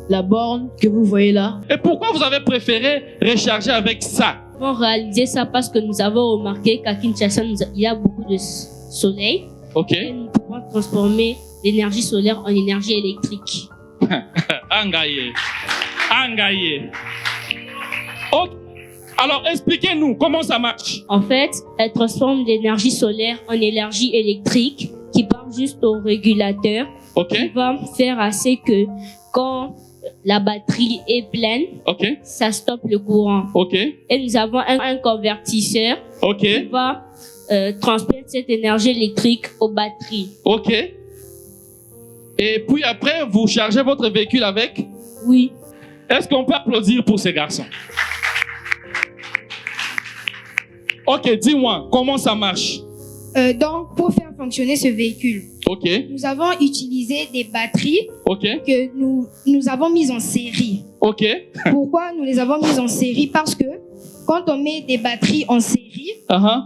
S4: la borne que vous voyez là.
S3: Et pourquoi vous avez préféré recharger avec ça?
S9: On réalisait ça parce que nous avons remarqué qu'à Kinshasa, il y a beaucoup de soleil.
S3: Ok.
S9: Et nous pouvons transformer l'énergie solaire en énergie électrique.
S3: Angaye. Angaye. Okay. Alors, expliquez-nous comment ça marche.
S9: En fait, elle transforme l'énergie solaire en énergie électrique qui part juste au régulateur. Qui va faire assez que quand la batterie est pleine, ça stoppe le courant. Et nous avons un convertisseur qui va transmettre cette énergie électrique aux batteries.
S3: Et puis après, vous chargez votre véhicule avec?
S9: Oui.
S3: Est-ce qu'on peut applaudir pour ces garçons? Ok, dis-moi, comment ça marche?
S16: Donc, pour faire fonctionner ce véhicule, nous avons utilisé des batteries que nous avons mises en série. Pourquoi nous les avons mises en série? Parce que quand on met des batteries en série,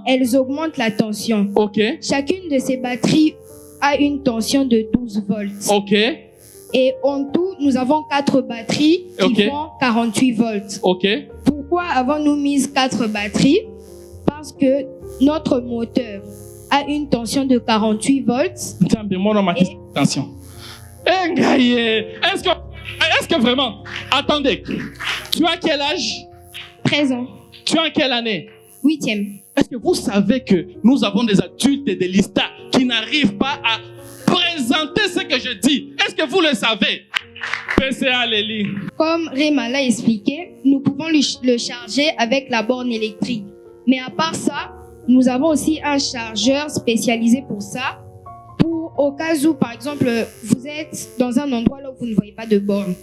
S16: elles augmentent la tension. Chacune de ces batteries a une tension de 12 volts. Et en tout, nous avons 4 batteries qui font 48 volts. Pourquoi avons-nous mis 4 batteries? Parce que notre moteur a une tension de 48 volts.
S3: Demande ma attention. Est-ce que vraiment? Attendez. Tu as quel âge?
S16: 13 ans.
S3: Tu as quelle année?
S16: 8e.
S3: Est-ce que vous savez que nous avons des adultes et des listas qui n'arrivent pas à présenter ce que je dis? Est-ce que vous le savez? PCA Lélie.
S16: Comme Réma l'a expliqué, nous pouvons le charger avec la borne électrique. Mais à part ça, nous avons aussi un chargeur spécialisé pour ça, pour au cas où, par exemple, vous êtes dans un endroit là où vous ne voyez pas de borne.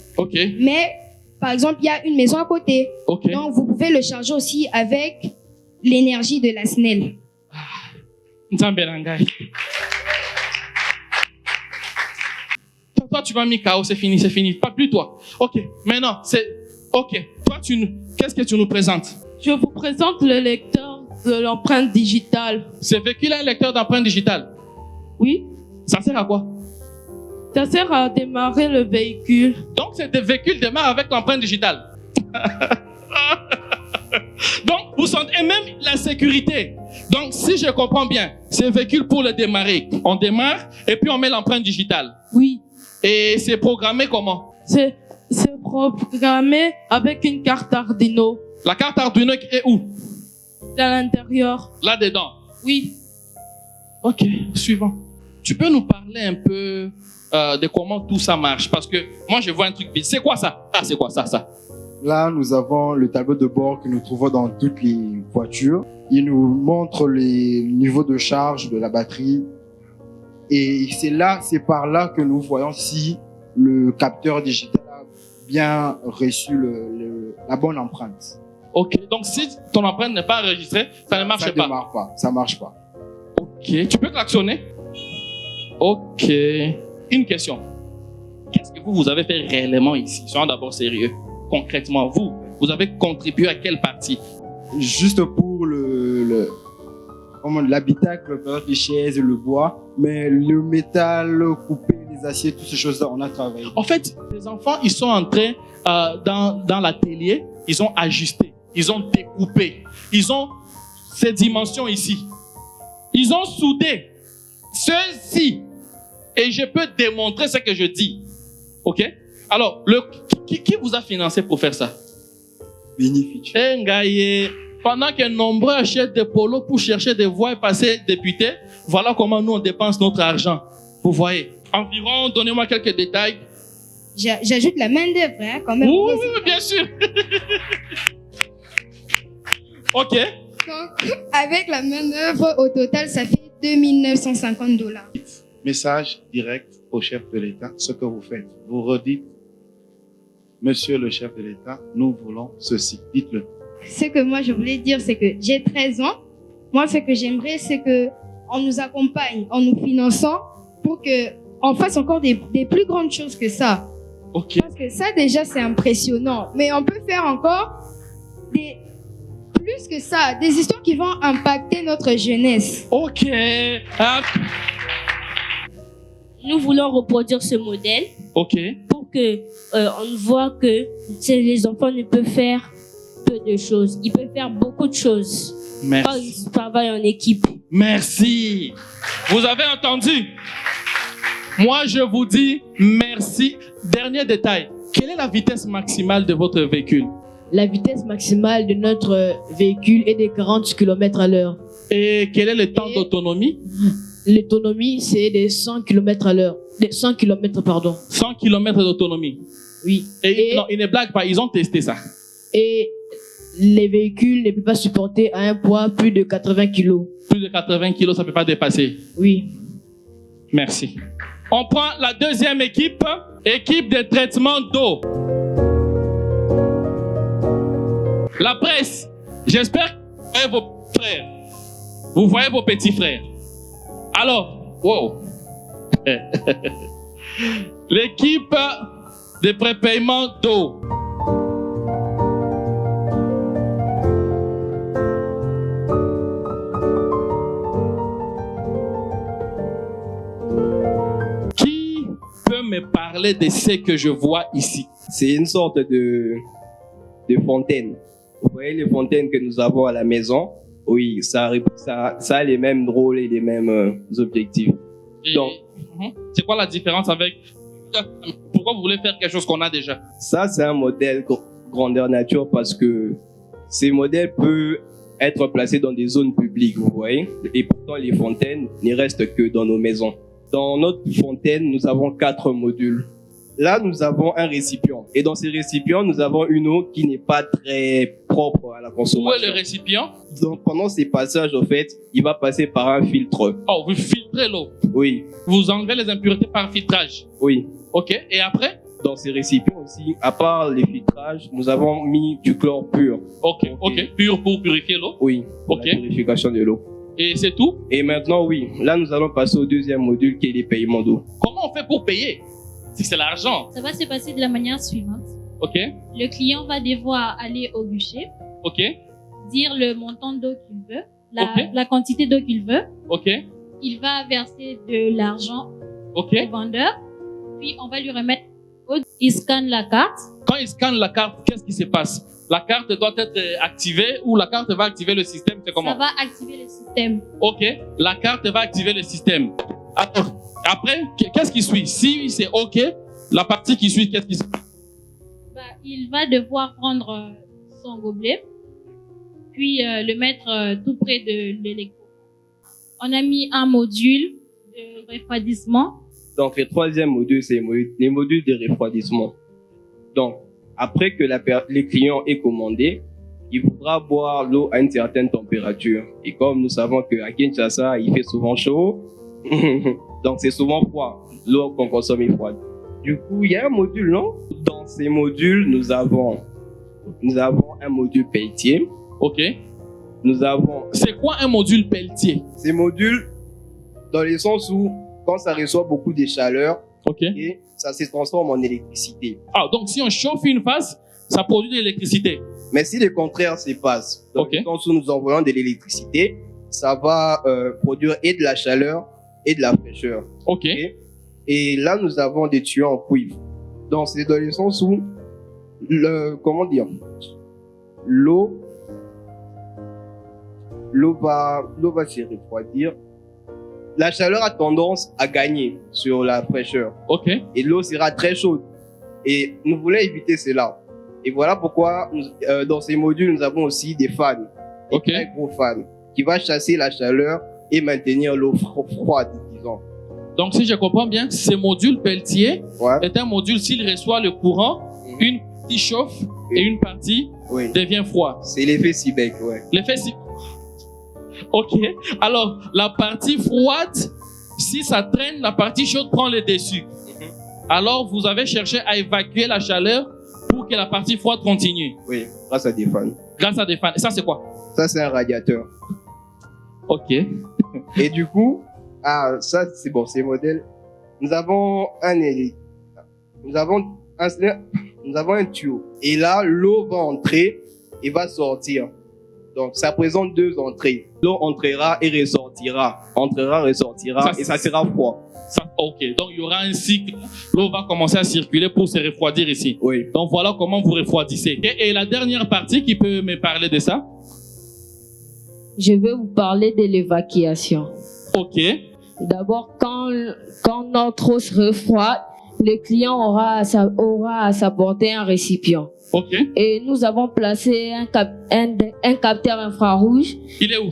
S16: Mais, par exemple, il y a une maison à côté. Donc, vous pouvez le charger aussi avec l'énergie de la SNEL.
S3: Toi, tu vas mis KO, c'est fini. Pas plus toi. Maintenant, c'est... Toi, qu'est-ce que tu nous présentes?
S7: Je vous présente le lecteur de l'empreinte digitale.
S3: Ce véhicule a un lecteur d'empreinte digitale?
S7: Oui.
S3: Ça sert à quoi?
S7: Ça sert à démarrer le véhicule.
S3: Donc, ce véhicule démarre avec l'empreinte digitale. Donc, vous sentez, et même la sécurité. Donc, si je comprends bien, c'est un véhicule pour le démarrer. On démarre et puis on met l'empreinte digitale.
S7: Oui.
S3: Et c'est programmé comment?
S7: C'est programmé avec une carte Arduino.
S3: La carte Arduino est où?
S7: Dans l'intérieur.
S3: Là-dedans?
S7: Oui.
S3: Ok, suivant. Tu peux nous parler un peu de comment tout ça marche? Parce que moi, je vois un truc vide. C'est quoi ça? Ah, c'est quoi ça?
S17: Là, nous avons le tableau de bord que nous trouvons dans toutes les voitures. Il nous montre les niveaux de charge de la batterie. Et c'est par là que nous voyons si le capteur digital a bien reçu la bonne empreinte.
S3: Donc si ton empreinte n'est pas enregistrée, ça ne marche pas.
S17: Ça marche pas.
S3: Tu peux klaxonner? Une question. Qu'est-ce que vous avez fait réellement ici? Soyons d'abord sérieux. Concrètement, vous avez contribué à quelle partie?
S17: Juste pour le l'habitacle, les chaises, le bois, mais le métal coupé, les aciers, toutes ces choses-là, on a travaillé.
S3: En fait, les enfants, ils sont entrés dans l'atelier, ils ont ajusté, ils ont découpé, ils ont ces dimensions ici. Ils ont soudé ceci. Et je peux démontrer ce que je dis. OK? Alors, qui vous a financé pour faire ça?
S17: Bénéfice.
S3: Pendant que nombreux achètent des polos pour chercher des voix et passer députés, voilà comment nous on dépense notre argent. Vous voyez? Environ, donnez-moi quelques détails.
S16: J'ajoute la main d'œuvre, hein, quand même.
S3: Oui, bien sûr. OK.
S16: Donc, avec la main d'œuvre, au total, ça fait $2 950.
S2: Message direct au chef de l'État, ce que vous faites. Vous redites, Monsieur le chef de l'État, nous voulons ceci. Dites-le.
S16: Ce que moi je voulais dire, c'est que j'ai 13 ans. Moi, ce que j'aimerais, c'est que on nous accompagne en nous finançant pour que on fasse encore des plus grandes choses que ça.
S3: Okay.
S16: Parce que ça, déjà, c'est impressionnant. Mais on peut faire encore plus que ça, des histoires qui vont impacter notre jeunesse.
S3: OK.
S9: Nous voulons reproduire ce modèle.
S3: OK.
S9: Pour que on voit que les enfants ne peuvent faire peu de choses. Ils peuvent faire beaucoup de choses.
S3: Merci.
S9: Quand ils travaillent en équipe.
S3: Merci. Vous avez entendu? Moi, je vous dis merci. Dernier détail. Quelle est la vitesse maximale de votre véhicule?
S4: La vitesse maximale de notre véhicule est de 40 km à l'heure.
S3: Et quel est le temps d'autonomie?
S4: L'autonomie, c'est de 100 km à l'heure. 100 km, pardon.
S3: 100 km d'autonomie.
S4: Oui.
S3: Non, ils ne blaguent pas, ils ont testé ça.
S4: Et les véhicules ne peuvent pas supporter à un poids plus de 80 kg.
S3: Plus de 80 kg, ça ne peut pas dépasser.
S4: Oui.
S3: Merci. On prend la deuxième équipe, équipe de traitement d'eau. La presse, j'espère que vous voyez vos frères. Vous voyez vos petits frères. Alors, wow. L'équipe de prépaiement d'eau. Qui peut me parler de ce que je vois ici?
S18: C'est une sorte de fontaine. Vous voyez les fontaines que nous avons à la maison? Oui, ça a les mêmes rôles et les mêmes objectifs. Donc,
S3: c'est quoi la différence avec... Pourquoi vous voulez faire quelque chose qu'on a déjà?
S18: Ça, c'est un modèle grandeur nature parce que ces modèles peuvent être placés dans des zones publiques, vous voyez? Et pourtant, les fontaines ne restent que dans nos maisons. Dans notre fontaine, nous avons 4 modules. Là, nous avons un récipient. Et dans ces récipients, nous avons une eau qui n'est pas très propre à la consommation.
S3: Où est le récipient?
S18: Donc, pendant ces passages, au fait, il va passer par un filtre.
S3: Oh, vous filtrez l'eau?
S18: Oui.
S3: Vous enlevez les impuretés par filtrage?
S18: Oui.
S3: OK. Et après?
S18: Dans ces récipients aussi, à part les filtrages, nous avons mis du chlore pur.
S3: OK. Pur pour purifier l'eau?
S18: Oui. Pour
S3: OK.
S18: La purification de l'eau.
S3: Et c'est tout?
S18: Et maintenant, oui. Là, nous allons passer au deuxième module qui est les paiements d'eau.
S3: Comment on fait pour payer? C'est l'argent.
S19: Ça va se passer de la manière suivante.
S3: OK.
S19: Le client va devoir aller au guichet.
S3: OK.
S19: Dire le montant d'eau qu'il veut, la quantité d'eau qu'il veut.
S3: OK.
S19: Il va verser de l'argent au vendeur. Puis on va lui remettre. Il scanne la carte.
S3: Quand il scanne la carte, qu'est-ce qui se passe? La carte doit être activée ou la carte va activer le système? C'est comment?
S19: Ça va activer le système.
S3: OK. La carte va activer le système. Alors, après, qu'est-ce qui suit? Si c'est OK, la partie qui suit, qu'est-ce qui suit?
S19: Il va devoir prendre son gobelet, puis le mettre tout près de l'électro. On a mis un module de refroidissement.
S18: Donc, le troisième module, c'est les modules de refroidissement. Donc, après que le client ait commandé, il voudra boire l'eau à une certaine température. Et comme nous savons qu'à Kinshasa, il fait souvent chaud, donc c'est souvent froid. L'eau qu'on consomme est froide. Du coup, il y a un module, non? Dans ces modules, nous avons un module pelletier.
S3: OK.
S18: Nous avons...
S3: C'est quoi un module pelletier?
S18: Ces modules, dans le sens où, quand ça reçoit beaucoup de chaleur, et ça se transforme en électricité.
S3: Ah, donc si on chauffe une phase, ça produit de l'électricité.
S18: Mais si le contraire se passe, dans le sens où nous envoyons de l'électricité, ça va produire et de la chaleur et de la fraîcheur.
S3: Ok.
S18: Et là, nous avons des tuyaux en cuivre. Donc, c'est dans le sens où, l'eau va se refroidir. La chaleur a tendance à gagner sur la fraîcheur.
S3: Ok.
S18: Et l'eau sera très chaude. Et nous voulons éviter cela. Et voilà pourquoi, dans ces modules, nous avons aussi des fans. Des très gros fans. Qui va chasser la chaleur et maintenir l'eau froide, disons.
S3: Donc, si je comprends bien, ce module Peltier est un module, s'il reçoit le courant, une partie chauffe et une partie devient froid.
S18: C'est l'effet Seebeck,
S3: L'effet Seebeck. Ok. Alors, la partie froide, si ça traîne, la partie chaude prend le dessus. Alors, vous avez cherché à évacuer la chaleur pour que la partie froide continue.
S18: Oui, grâce à des fans.
S3: Grâce à des fans. Et ça, c'est quoi?
S18: Ça, c'est un radiateur.
S3: Ok.
S18: Et du coup, ça, c'est bon, c'est modèle. Nous avons un tuyau. Et là, l'eau va entrer et va sortir. Donc, ça présente deux entrées. L'eau entrera et ressortira. Entrera, ressortira, et ça sera froid.
S3: Ok, donc il y aura un cycle. L'eau va commencer à circuler pour se refroidir ici.
S18: Oui.
S3: Donc, voilà comment vous refroidissez. Et la dernière partie, qui peut me parler de ça?
S20: Je vais vous parler de l'évacuation.
S3: Ok.
S20: D'abord, quand notre eau se refroide, le client aura à s'apporter un récipient.
S3: Ok.
S20: Et nous avons placé un capteur infrarouge.
S3: Il est où?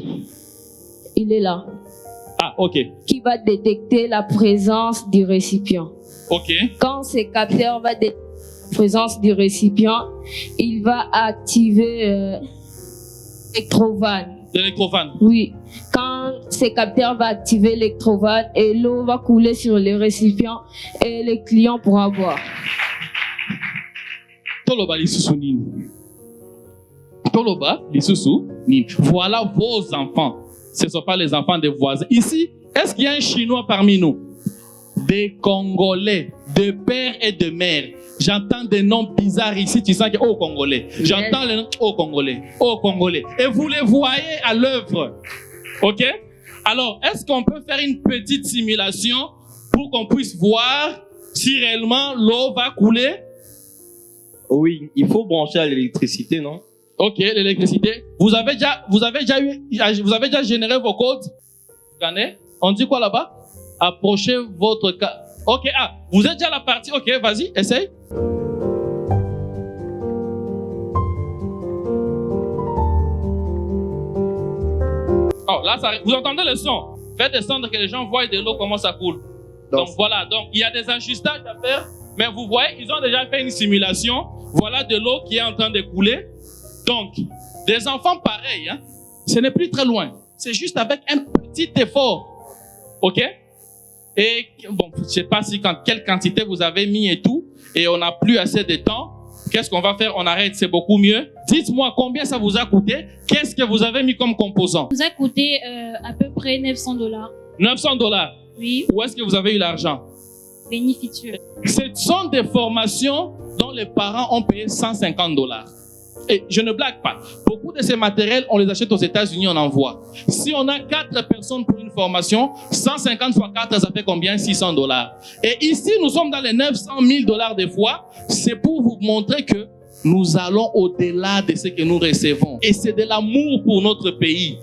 S20: Il est là.
S3: Ah, ok.
S20: Qui va détecter la présence du récipient.
S3: Ok.
S20: Quand ce capteur va détecter la présence du récipient, il va activer l'électrovanne.
S3: L'électrovanne?
S20: Oui. Quand ce capteur va activer l'électrovanne et l'eau va couler sur le récipient et le client pourra boire.
S3: Toloba lisusu nini. Toloba lisusu nini. Voilà vos enfants. Ce ne sont pas les enfants des voisins. Ici, est-ce qu'il y a un Chinois parmi nous? Des Congolais, de père et de mère. J'entends des noms bizarres ici. Tu sens que oh Congolais. J'entends les noms oh Congolais, oh Congolais. Et vous les voyez à l'œuvre. Ok? Alors, est-ce qu'on peut faire une petite simulation pour qu'on puisse voir si réellement l'eau va couler?
S18: Oui, il faut brancher à l'électricité, non?
S3: Ok, l'électricité. Vous avez déjà généré vos codes? On dit quoi là-bas? Approchez votre cas. Ok, vous êtes déjà à la partie. Ok, vas-y, essaye. Oh, là, vous entendez le son? Faites descendre que les gens voient de l'eau comment ça coule. Donc voilà, donc il y a des ajustages à faire. Mais vous voyez, ils ont déjà fait une simulation. Voilà de l'eau qui est en train de couler. Donc, des enfants pareils, hein, ce n'est plus très loin. C'est juste avec un petit effort. OK? Et bon, je ne sais pas quelle quantité vous avez mis et tout. Et on n'a plus assez de temps. Qu'est-ce qu'on va faire? On arrête, c'est beaucoup mieux. Dites-moi combien ça vous a coûté. Qu'est-ce que vous avez mis comme composant?
S19: Ça nous a coûté à peu près $900.
S3: $900?
S19: Oui.
S3: Où est-ce que vous avez eu l'argent?
S19: Bénéficieux.
S3: Ce sont des formations dont les parents ont payé $150. Et je ne blague pas. Beaucoup de ces matériels, on les achète aux États-Unis, on envoie. Si on a 4 personnes pour une formation, 150 fois 4, ça fait combien? $600. Et ici, nous sommes dans les $900,000 des fois. C'est pour vous montrer que nous allons au-delà de ce que nous recevons. Et c'est de l'amour pour notre pays.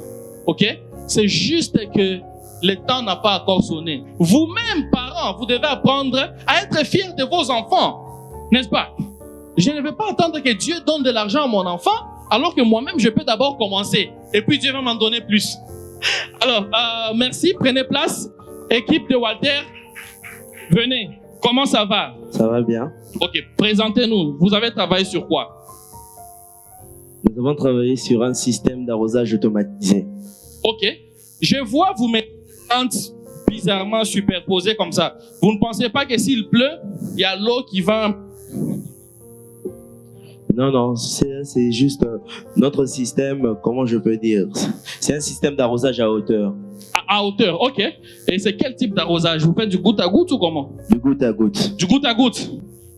S3: OK? C'est juste que le temps n'a pas encore sonné. Vous-même, parents, vous devez apprendre à être fiers de vos enfants. N'est-ce pas? Je ne vais pas attendre que Dieu donne de l'argent à mon enfant, alors que moi-même, je peux d'abord commencer. Et puis Dieu va m'en donner plus. Alors, merci. Prenez place. Équipe de Walter, venez. Comment ça va?
S13: Ça va bien.
S3: Ok, présentez-nous. Vous avez travaillé sur quoi?
S13: Nous avons travaillé sur un système d'arrosage automatisé.
S3: Ok. Je vois vous mettez des plantes bizarrement superposées comme ça. Vous ne pensez pas que s'il pleut, il y a l'eau qui va...
S13: Non, c'est juste notre système, comment je peux dire? C'est un système d'arrosage à hauteur.
S3: À hauteur, ok. Et c'est quel type d'arrosage? Vous faites du goutte à goutte ou comment?
S13: Du goutte à goutte.
S3: Du goutte à goutte.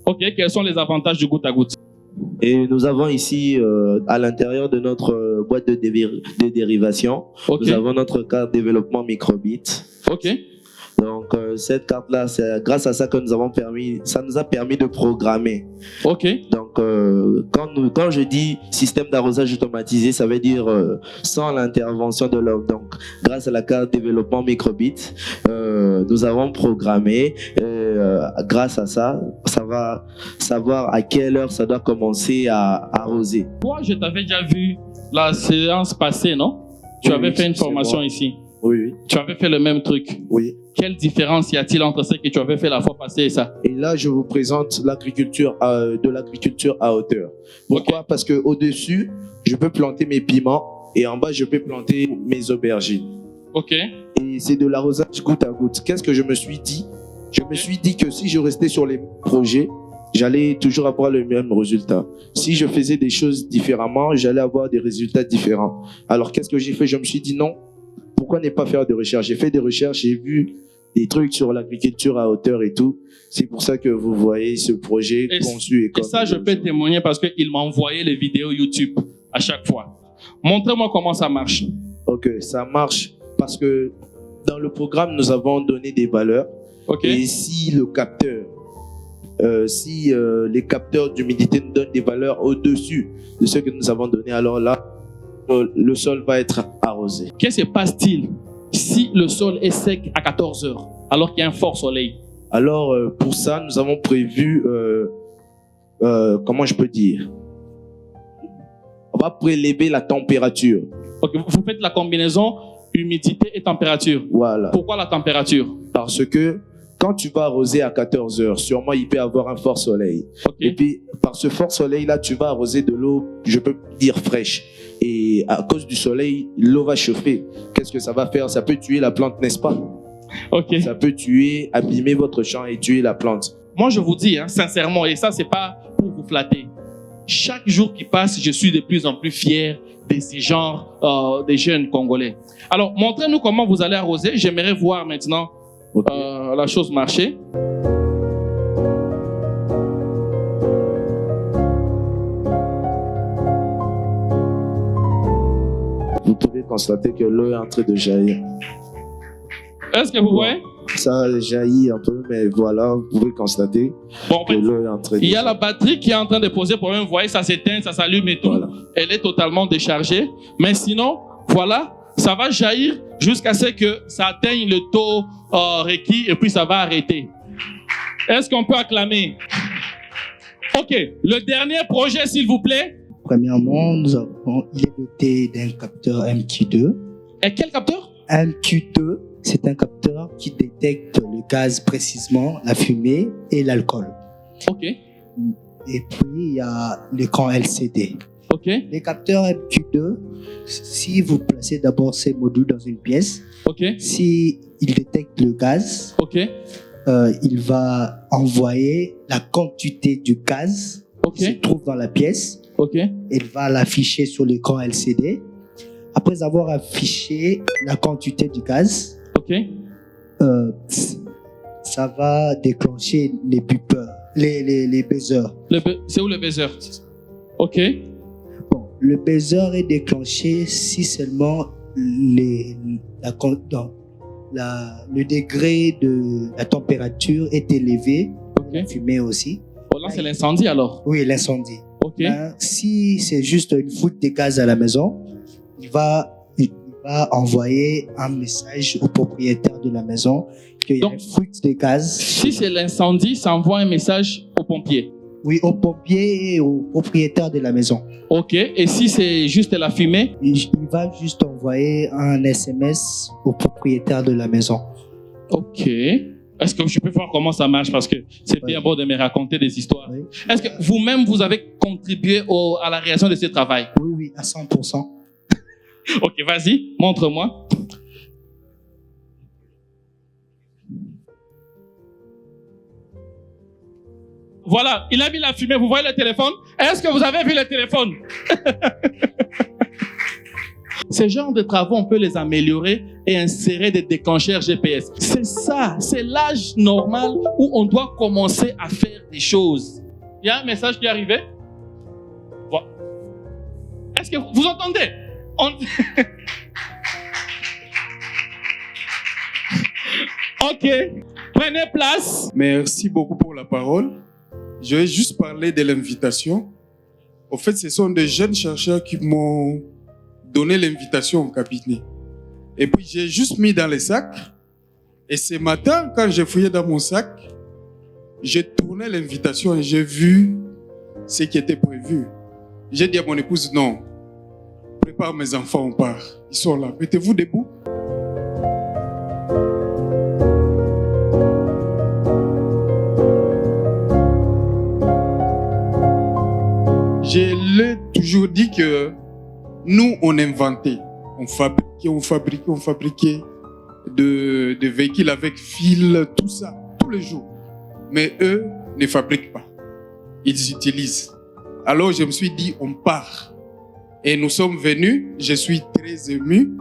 S3: Ok, quels sont les avantages du goutte à goutte?
S13: Et nous avons ici, à l'intérieur de notre boîte de dérivation, nous avons notre carte développement microbit.
S3: Ok.
S13: Donc, cette carte-là, c'est grâce à ça que nous a permis de programmer.
S3: Ok.
S13: Donc, quand je dis système d'arrosage automatisé, ça veut dire sans l'intervention de l'homme. Donc, grâce à la carte développement microbit, nous avons programmé. Grâce à ça, ça va savoir à quelle heure ça doit commencer à arroser.
S3: Toi, je t'avais déjà vu la séance passée, non? Tu avais fait une formation ici.
S13: Oui.
S3: Tu avais fait le même truc.
S13: Oui.
S3: Quelle différence y a-t-il entre ce que tu avais fait la fois passée et ça?
S10: Et là, je vous présente l'agriculture de l'agriculture à hauteur. Pourquoi? Parce que au-dessus, je peux planter mes piments et en bas, je peux planter mes aubergines.
S3: Ok.
S10: Et c'est de l'arrosage goutte à goutte. Qu'est-ce que je me suis dit? Je me suis dit que si je restais sur les projets, j'allais toujours avoir le même résultat. Si je faisais des choses différemment, j'allais avoir des résultats différents. Alors, qu'est-ce que j'ai fait? Je me suis dit non. Pourquoi ne pas faire de recherche? J'ai fait des recherches, j'ai vu des trucs sur l'agriculture à hauteur et tout. C'est pour ça que vous voyez ce projet conçu.
S3: Et ça, je peux témoigner parce qu'il m'a envoyé les vidéos YouTube à chaque fois. Montrez-moi comment ça marche.
S10: Ok, ça marche parce que dans le programme, nous avons donné des valeurs. Et si le capteur, les capteurs d'humidité nous donnent des valeurs au-dessus de ce que nous avons donné, alors là, le sol va être arrosé.
S3: Qu'est-ce qui se passe-t-il si le sol est sec à 14 heures, alors qu'il y a un fort soleil?
S10: Alors, pour ça, nous avons prévu, comment je peux dire? On va prélever la température.
S3: Ok, vous faites la combinaison humidité et température.
S10: Voilà.
S3: Pourquoi la température?
S10: Parce que quand tu vas arroser à 14 heures, sûrement il peut y avoir un fort soleil. Et puis, par ce fort soleil-là, tu vas arroser de l'eau, je peux dire fraîche. Et à cause du soleil, l'eau va chauffer. Qu'est-ce que ça va faire? Ça peut tuer la plante, n'est-ce pas? Ça peut tuer, abîmer votre champ et tuer la plante.
S3: Moi, je vous dis, sincèrement, et ça, c'est pas pour vous flatter. Chaque jour qui passe, je suis de plus en plus fier de ces genres des jeunes Congolais. Alors, montrez-nous comment vous allez arroser. J'aimerais voir maintenant la chose marcher.
S10: Vous pouvez constater que l'eau est en train de jaillir.
S3: Est-ce que vous voyez?
S10: Ça jaillit un peu, mais voilà, vous pouvez constater que l'eau est en train de
S3: il y a la batterie qui est en train de poser problème. Vous voyez, ça s'éteint, ça s'allume et tout. Voilà. Elle est totalement déchargée. Mais sinon, voilà, ça va jaillir jusqu'à ce que ça atteigne le taux requis et puis ça va arrêter. Est-ce qu'on peut acclamer? Ok, le dernier projet, s'il vous plaît.
S12: Premièrement, il est doté d'un capteur MQ2.
S3: Et quel capteur?
S12: MQ2, c'est un capteur qui détecte le gaz précisément, la fumée et l'alcool.
S3: Ok.
S12: Et puis, il y a l'écran LCD.
S3: Ok.
S12: Les capteurs MQ2, si vous placez d'abord ces modules dans une pièce, si il détecte le gaz, il va envoyer la quantité du gaz qui se trouve dans la pièce. Il va l'afficher sur l'écran LCD. Après avoir affiché la quantité du gaz, ça va déclencher les beepers, les buzzers.
S3: C'est où le buzzer? Ok.
S12: Bon, le buzzer est déclenché si seulement le degré de la température est élevé, la fumée aussi.
S3: Oh, là, c'est l'incendie alors?
S12: Oui, l'incendie. Si c'est juste une fuite de gaz à la maison, il va envoyer un message au propriétaire de la maison qu'il y a une fuite de gaz.
S3: Si c'est l'incendie, ça envoie un message aux pompiers?
S12: Oui, aux pompiers et au propriétaire de la maison.
S3: Ok, et si c'est juste la fumée?
S12: Il va juste envoyer un SMS au propriétaire de la maison.
S3: Ok. Est-ce que je peux voir comment ça marche? Parce que c'est bien beau de me raconter des histoires. Est-ce que vous-même, vous avez contribué à la réalisation de ce travail?
S12: Oui, à 100%.
S3: Ok, vas-y, montre-moi. Voilà, il a mis la fumée. Vous voyez le téléphone? Est-ce que vous avez vu le téléphone? Ces genres de travaux, on peut les améliorer et insérer des déclencheurs GPS. C'est ça, c'est l'âge normal où on doit commencer à faire des choses. Il y a un message qui est arrivé. Est-ce que vous entendez? Ok, prenez place.
S21: Merci beaucoup pour la parole. Je vais juste parler de l'invitation. Au fait, ce sont des jeunes chercheurs qui m'ont donné l'invitation au cabinet. Et puis, j'ai juste mis dans les sacs. Et ce matin, quand j'ai fouillé dans mon sac, j'ai tourné l'invitation et j'ai vu ce qui était prévu. J'ai dit à mon épouse, non, prépare mes enfants, on part. Ils sont là. Mettez-vous debout. Je l'ai toujours dit que nous, on inventait. On fabriquait de véhicules avec fil, tout ça, tous les jours. Mais eux ne fabriquent pas. Ils utilisent. Alors je me suis dit, on part. Et nous sommes venus, je suis très ému.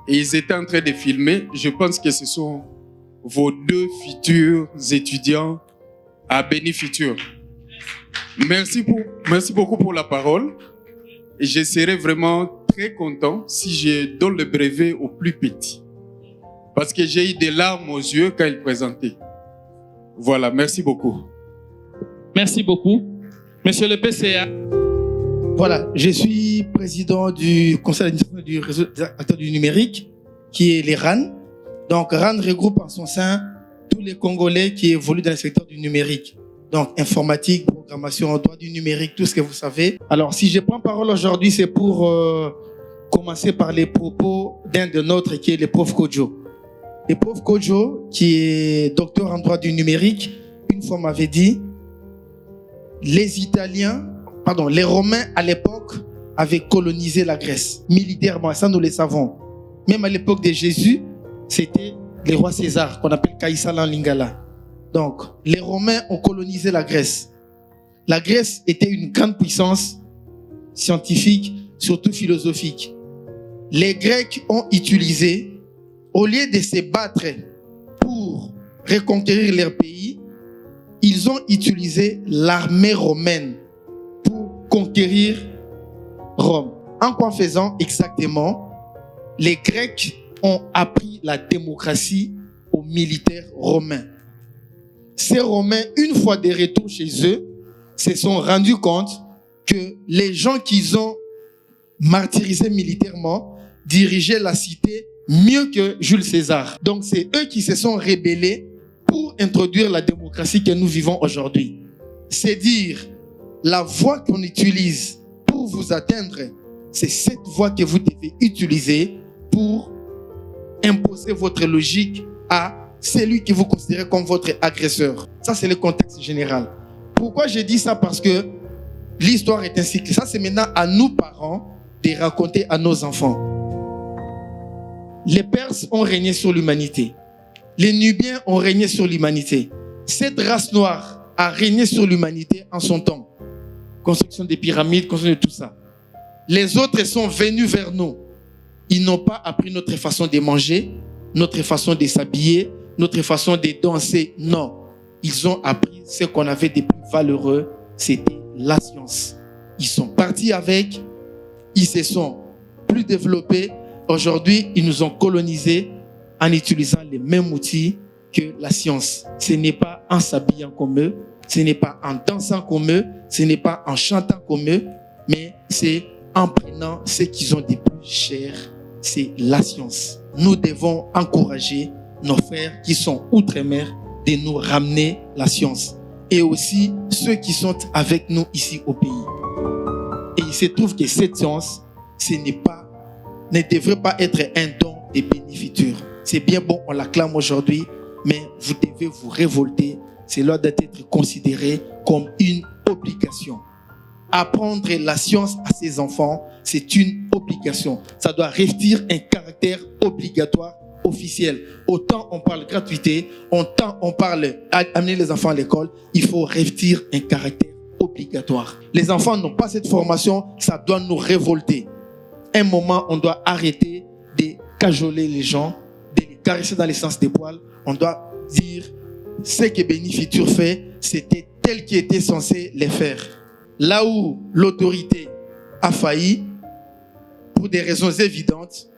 S21: Et ils étaient en train de filmer. Je pense que ce sont vos 2 futurs étudiants à Béni-Futur. Merci beaucoup pour la parole. Et je serai vraiment très content si je donne le brevet au plus petit. Parce que j'ai eu des larmes aux yeux quand ils présentaient. Voilà, merci beaucoup.
S3: Merci beaucoup. Monsieur le PCA.
S22: Voilà, je suis président du conseil d'administration du réseau des acteurs du numérique, qui est les RAN. Donc, RAN regroupe en son sein tous les Congolais qui évoluent dans le secteur du numérique. Donc, informatique, programmation, droit du numérique, tout ce que vous savez. Alors, si je prends parole aujourd'hui, c'est pour commencer par les propos d'un de nôtres qui est le prof Kojo. Le prof Kojo, qui est docteur en droit du numérique, une fois m'avait dit, les Romains à l'époque avaient colonisé la Grèce, militairement, ça nous le savons. Même à l'époque de Jésus, c'était les rois César, qu'on appelle Caïsal en Lingala. Donc, les Romains ont colonisé la Grèce. La Grèce était une grande puissance scientifique, surtout philosophique. Les Grecs ont utilisé, au lieu de se battre pour reconquérir leur pays, ils ont utilisé l'armée romaine pour conquérir Rome. En quoi faisant exactement, les Grecs ont appris la démocratie aux militaires romains. Ces Romains, une fois de retour chez eux, se sont rendus compte que les gens qu'ils ont martyrisés militairement dirigeaient la cité mieux que Jules César. Donc c'est eux qui se sont rébellés pour introduire la démocratie que nous vivons aujourd'hui. C'est dire, la voie qu'on utilise pour vous atteindre, c'est cette voie que vous devez utiliser pour imposer votre logique à celui que vous considérez comme votre agresseur. Ça, c'est le contexte général. Pourquoi je dis ça? Parce que l'histoire est ainsi que ça, c'est maintenant à nous, parents, de raconter à nos enfants. Les Perses ont régné sur l'humanité. Les Nubiens ont régné sur l'humanité. Cette race noire a régné sur l'humanité en son temps. Construction des pyramides, construction de tout ça. Les autres sont venus vers nous. Ils n'ont pas appris notre façon de manger, notre façon de s'habiller, notre façon de danser. Non. Ils ont appris ce qu'on avait de plus valeureux, c'était la science. Ils sont partis avec, ils se sont plus développés. Aujourd'hui, ils nous ont colonisés en utilisant les mêmes outils que la science. Ce n'est pas en s'habillant comme eux, ce n'est pas en dansant comme eux, ce n'est pas en chantant comme eux, mais c'est en prenant ce qu'ils ont de plus cher, c'est la science. Nous devons encourager nos frères qui sont outre-mer de nous ramener la science. Et aussi ceux qui sont avec nous ici au pays. Et il se trouve que cette science, ne devrait pas être un don de Béni-Futur. C'est bien bon, on l'acclame aujourd'hui, mais vous devez vous révolter. Cela doit être considéré comme une obligation. Apprendre la science à ses enfants, c'est une obligation. Ça doit revêtir un caractère obligatoire, officiel. Autant on parle gratuité, autant on parle amener les enfants à l'école, il faut revêtir un caractère obligatoire. Les enfants n'ont pas cette formation, ça doit nous révolter. Un moment, on doit arrêter de cajoler les gens, de les caresser dans les sens des poils. On doit dire ce que Béni-Futur fait, c'était tel qui était censé les faire. Là où l'autorité a failli, pour des raisons évidentes,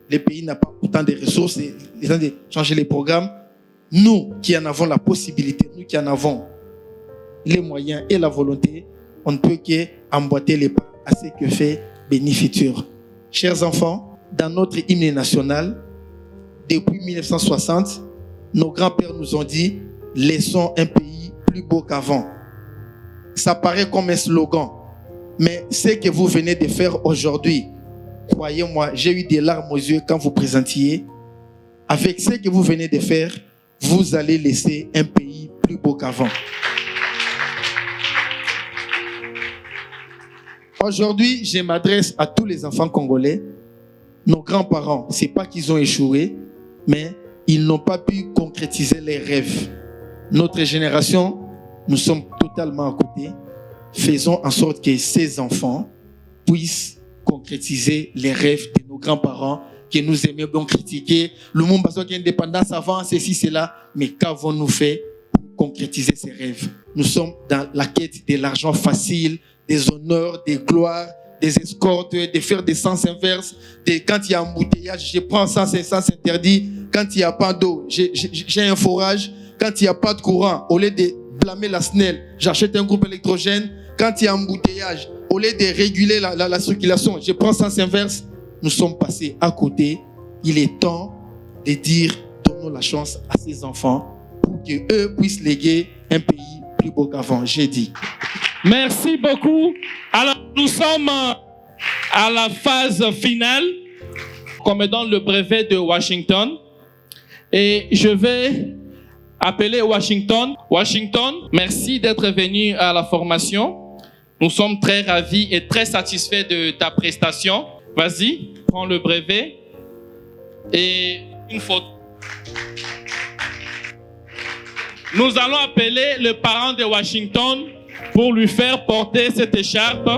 S22: les pays n'ont pas autant de ressources et ils ont changé les programmes. Nous qui en avons la possibilité, nous qui en avons les moyens et la volonté, on ne peut qu'emboîter les pas à ce que fait Bénifutur. Chers enfants, dans notre hymne national, depuis 1960, nos grands-pères nous ont dit « Laissons un pays plus beau qu'avant ». Ça paraît comme un slogan, mais ce que vous venez de faire aujourd'hui, croyez-moi, j'ai eu des larmes aux yeux quand vous présentiez. Avec ce que vous venez de faire, vous allez laisser un pays plus beau qu'avant. Aujourd'hui, je m'adresse à tous les enfants congolais. Nos grands-parents, ce n'est pas qu'ils ont échoué, mais ils n'ont pas pu concrétiser leurs rêves. Notre génération, nous sommes totalement à côté. Faisons en sorte que ces enfants puissent concrétiser les rêves de nos grands-parents que nous aimions bien critiquer. Le monde a une indépendance avant, ceci, cela. Mais qu'avons-nous fait pour concrétiser ces rêves? Nous sommes dans la quête de l'argent facile, des honneurs, des gloires, des escortes, de faire des sens inverses. Quand il y a un embouteillage, je prends sens interdit. Quand il n'y a pas d'eau, j'ai un forage. Quand il n'y a pas de courant, au lieu de blâmer la SNEL, j'achète un groupe électrogène. Quand il y a un embouteillage, au lieu de réguler la circulation, je prends sens inverse. Nous sommes passés à côté. Il est temps de dire, donnons la chance à ces enfants pour qu'eux puissent léguer un pays plus beau qu'avant. J'ai dit.
S3: Merci beaucoup. Alors, nous sommes à la phase finale, comme dans le brevet de Washington. Et je vais appeler Washington. Washington, merci d'être venu à la formation. Nous sommes très ravis et très satisfaits de ta prestation. Vas-y, prends le brevet et une photo. Nous allons appeler le parent de Washington pour lui faire porter cette écharpe.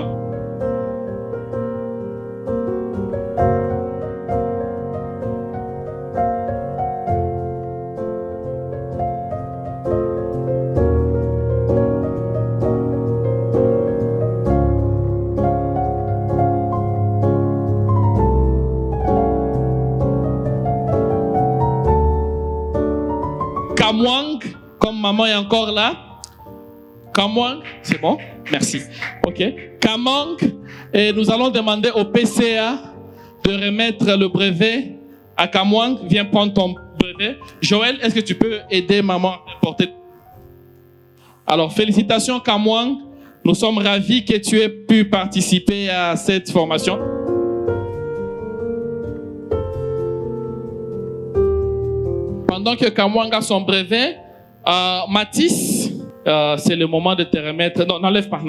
S3: Kamwang, comme maman est encore là. Kamwang, c'est bon? Merci. OK. Kamwang, et nous allons demander au PCA de remettre le brevet à Kamwang. Viens prendre ton brevet. Joël, est-ce que tu peux aider maman à porter? Alors, félicitations Kamwang. Nous sommes ravis que tu aies pu participer à cette formation. Pendant que Kamwang a son brevet, Mathis, c'est le moment de te remettre. Non, n'enlève pas.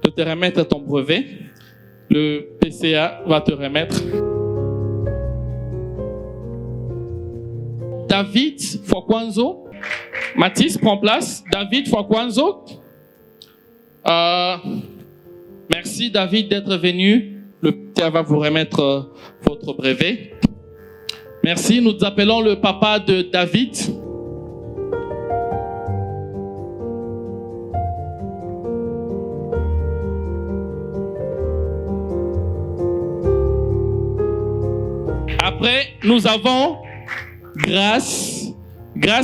S3: De te remettre ton brevet. Le PCA va te remettre. David Fokwanzo. Mathis, prends place. David Fokwanzo. Merci David d'être venu. Le PCA va vous remettre votre brevet. Merci. Nous appelons le papa de David. Après, nous avons Grâce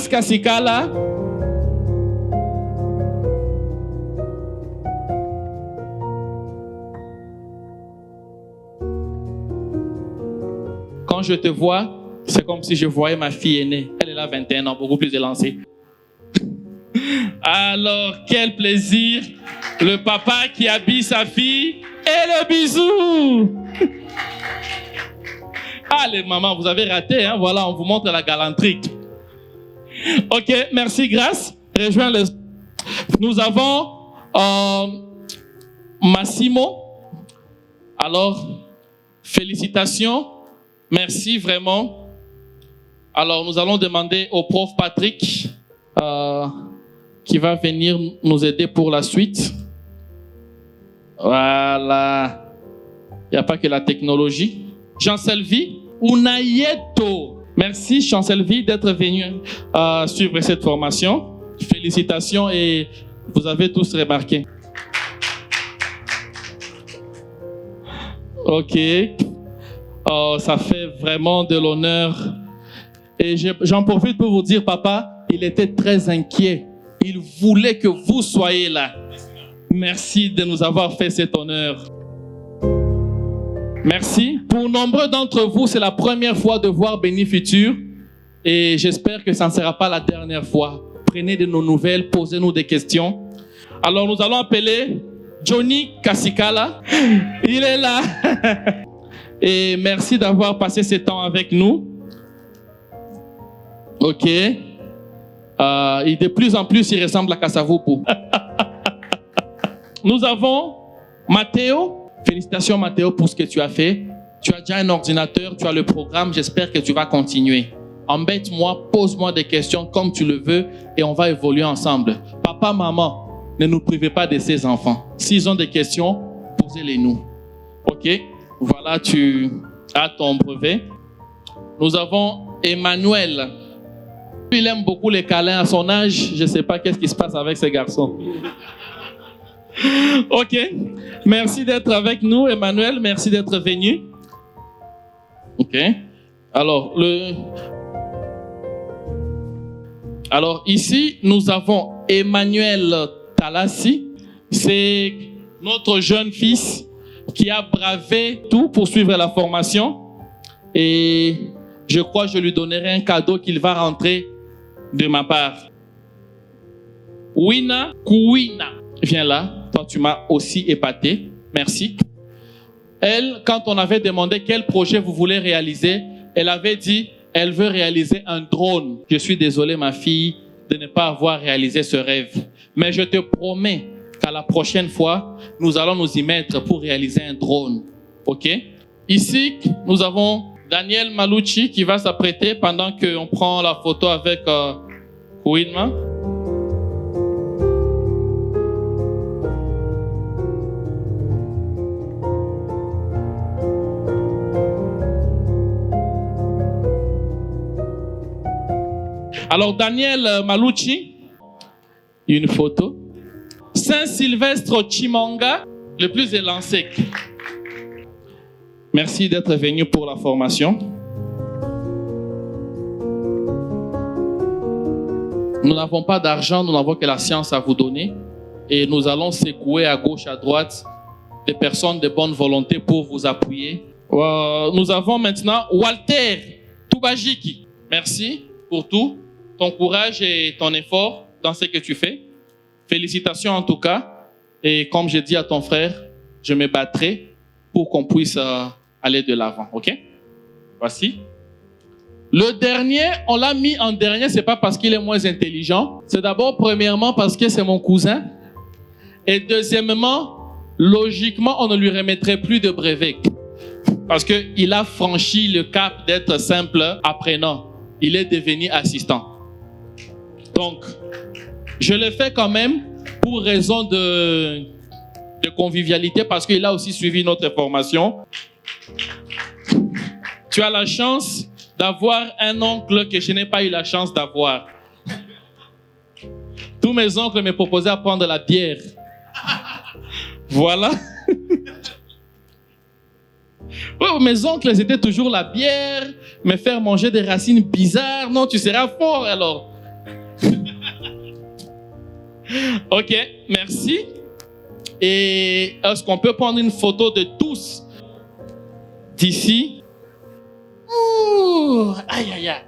S3: Kassikala. Quand je te vois, c'est comme si je voyais ma fille aînée. Elle a 21 ans, beaucoup plus élancée. Alors, quel plaisir. Le papa qui habille sa fille et le bisou. Ah, les mamans, vous avez raté, hein? Voilà, on vous montre la galanterie. Ok, merci, Grâce. Rejoins les... Nous avons Massimo. Alors, félicitations. Merci vraiment. Alors, nous allons demander au prof Patrick qui va venir nous aider pour la suite. Voilà. Il n'y a pas que la technologie. Chancelvi Unayeto. Merci Chancelvi d'être venu suivre cette formation. Félicitations et vous avez tous remarqué. Ok. Oh, ça fait vraiment de l'honneur. Et j'en profite pour vous dire, papa, il était très inquiet. Il voulait que vous soyez là. Merci de nous avoir fait cet honneur. Merci. Pour nombreux d'entre vous, c'est la première fois de voir Béni Futur. Et j'espère que ça ne sera pas la dernière fois. Prenez de nos nouvelles, posez-nous des questions. Alors, nous allons appeler Johnny Kasikala. Il est là. Et merci d'avoir passé ce temps avec nous. Ok. Et de plus en plus, il ressemble à Kasavupu. Nous avons Matteo. Félicitations, Matteo, pour ce que tu as fait. Tu as déjà un ordinateur, tu as le programme. J'espère que tu vas continuer. Embête-moi, pose-moi des questions comme tu le veux et on va évoluer ensemble. Papa, maman, ne nous privez pas de ces enfants. S'ils ont des questions, posez-les nous. Ok? Voilà, tu as ton brevet. Nous avons Emmanuel. Il aime beaucoup les câlins à son âge. Je ne sais pas qu'est-ce qui se passe avec ces garçons. Ok. Merci d'être avec nous, Emmanuel. Merci d'être venu. Ok. Alors ici, nous avons Emmanuel Talassi. C'est notre jeune fils qui a bravé tout pour suivre la formation. Et je crois que je lui donnerai un cadeau qu'il va rentrer de ma part. Wina Kouina, viens là. Toi, tu m'as aussi épaté. Merci. Elle, quand on avait demandé quel projet vous voulez réaliser, elle avait dit, elle veut réaliser un drone. Je suis désolé, ma fille, de ne pas avoir réalisé ce rêve. Mais je te promets qu'à la prochaine fois, nous allons nous y mettre pour réaliser un drone. OK? Ici, nous avons Daniel Malucci qui va s'apprêter pendant qu'on prend la photo avec Kouinma. Alors, Daniel Malucci, une photo. Saint-Sylvestre Chimanga, le plus élancé. Merci d'être venu pour la formation. Nous n'avons pas d'argent, nous n'avons que la science à vous donner. Et nous allons secouer à gauche, à droite des personnes de bonne volonté pour vous appuyer. Nous avons maintenant Walter Toubajiki. Merci pour tout. Ton courage et ton effort dans ce que tu fais. Félicitations en tout cas. Et comme j'ai dit à ton frère, je me battrai pour qu'on puisse aller de l'avant. OK? Voici. Le dernier, on l'a mis en dernier, c'est pas parce qu'il est moins intelligent. C'est d'abord, premièrement, parce que c'est mon cousin. Et deuxièmement, logiquement, on ne lui remettrait plus de brevet. Parce qu'il a franchi le cap d'être simple apprenant. Il est devenu assistant. Donc, je le fais quand même pour raison de convivialité parce qu'il a aussi suivi notre formation. Tu as la chance d'avoir un oncle que je n'ai pas eu la chance d'avoir. Tous mes oncles me proposaient à prendre la bière. Voilà. Ouais, mes oncles, c'était toujours la bière, me faire manger des racines bizarres. Non, tu seras fort alors. Ok, merci. Et est-ce qu'on peut prendre une photo de tous d'ici? Ouh, aïe, aïe, aïe.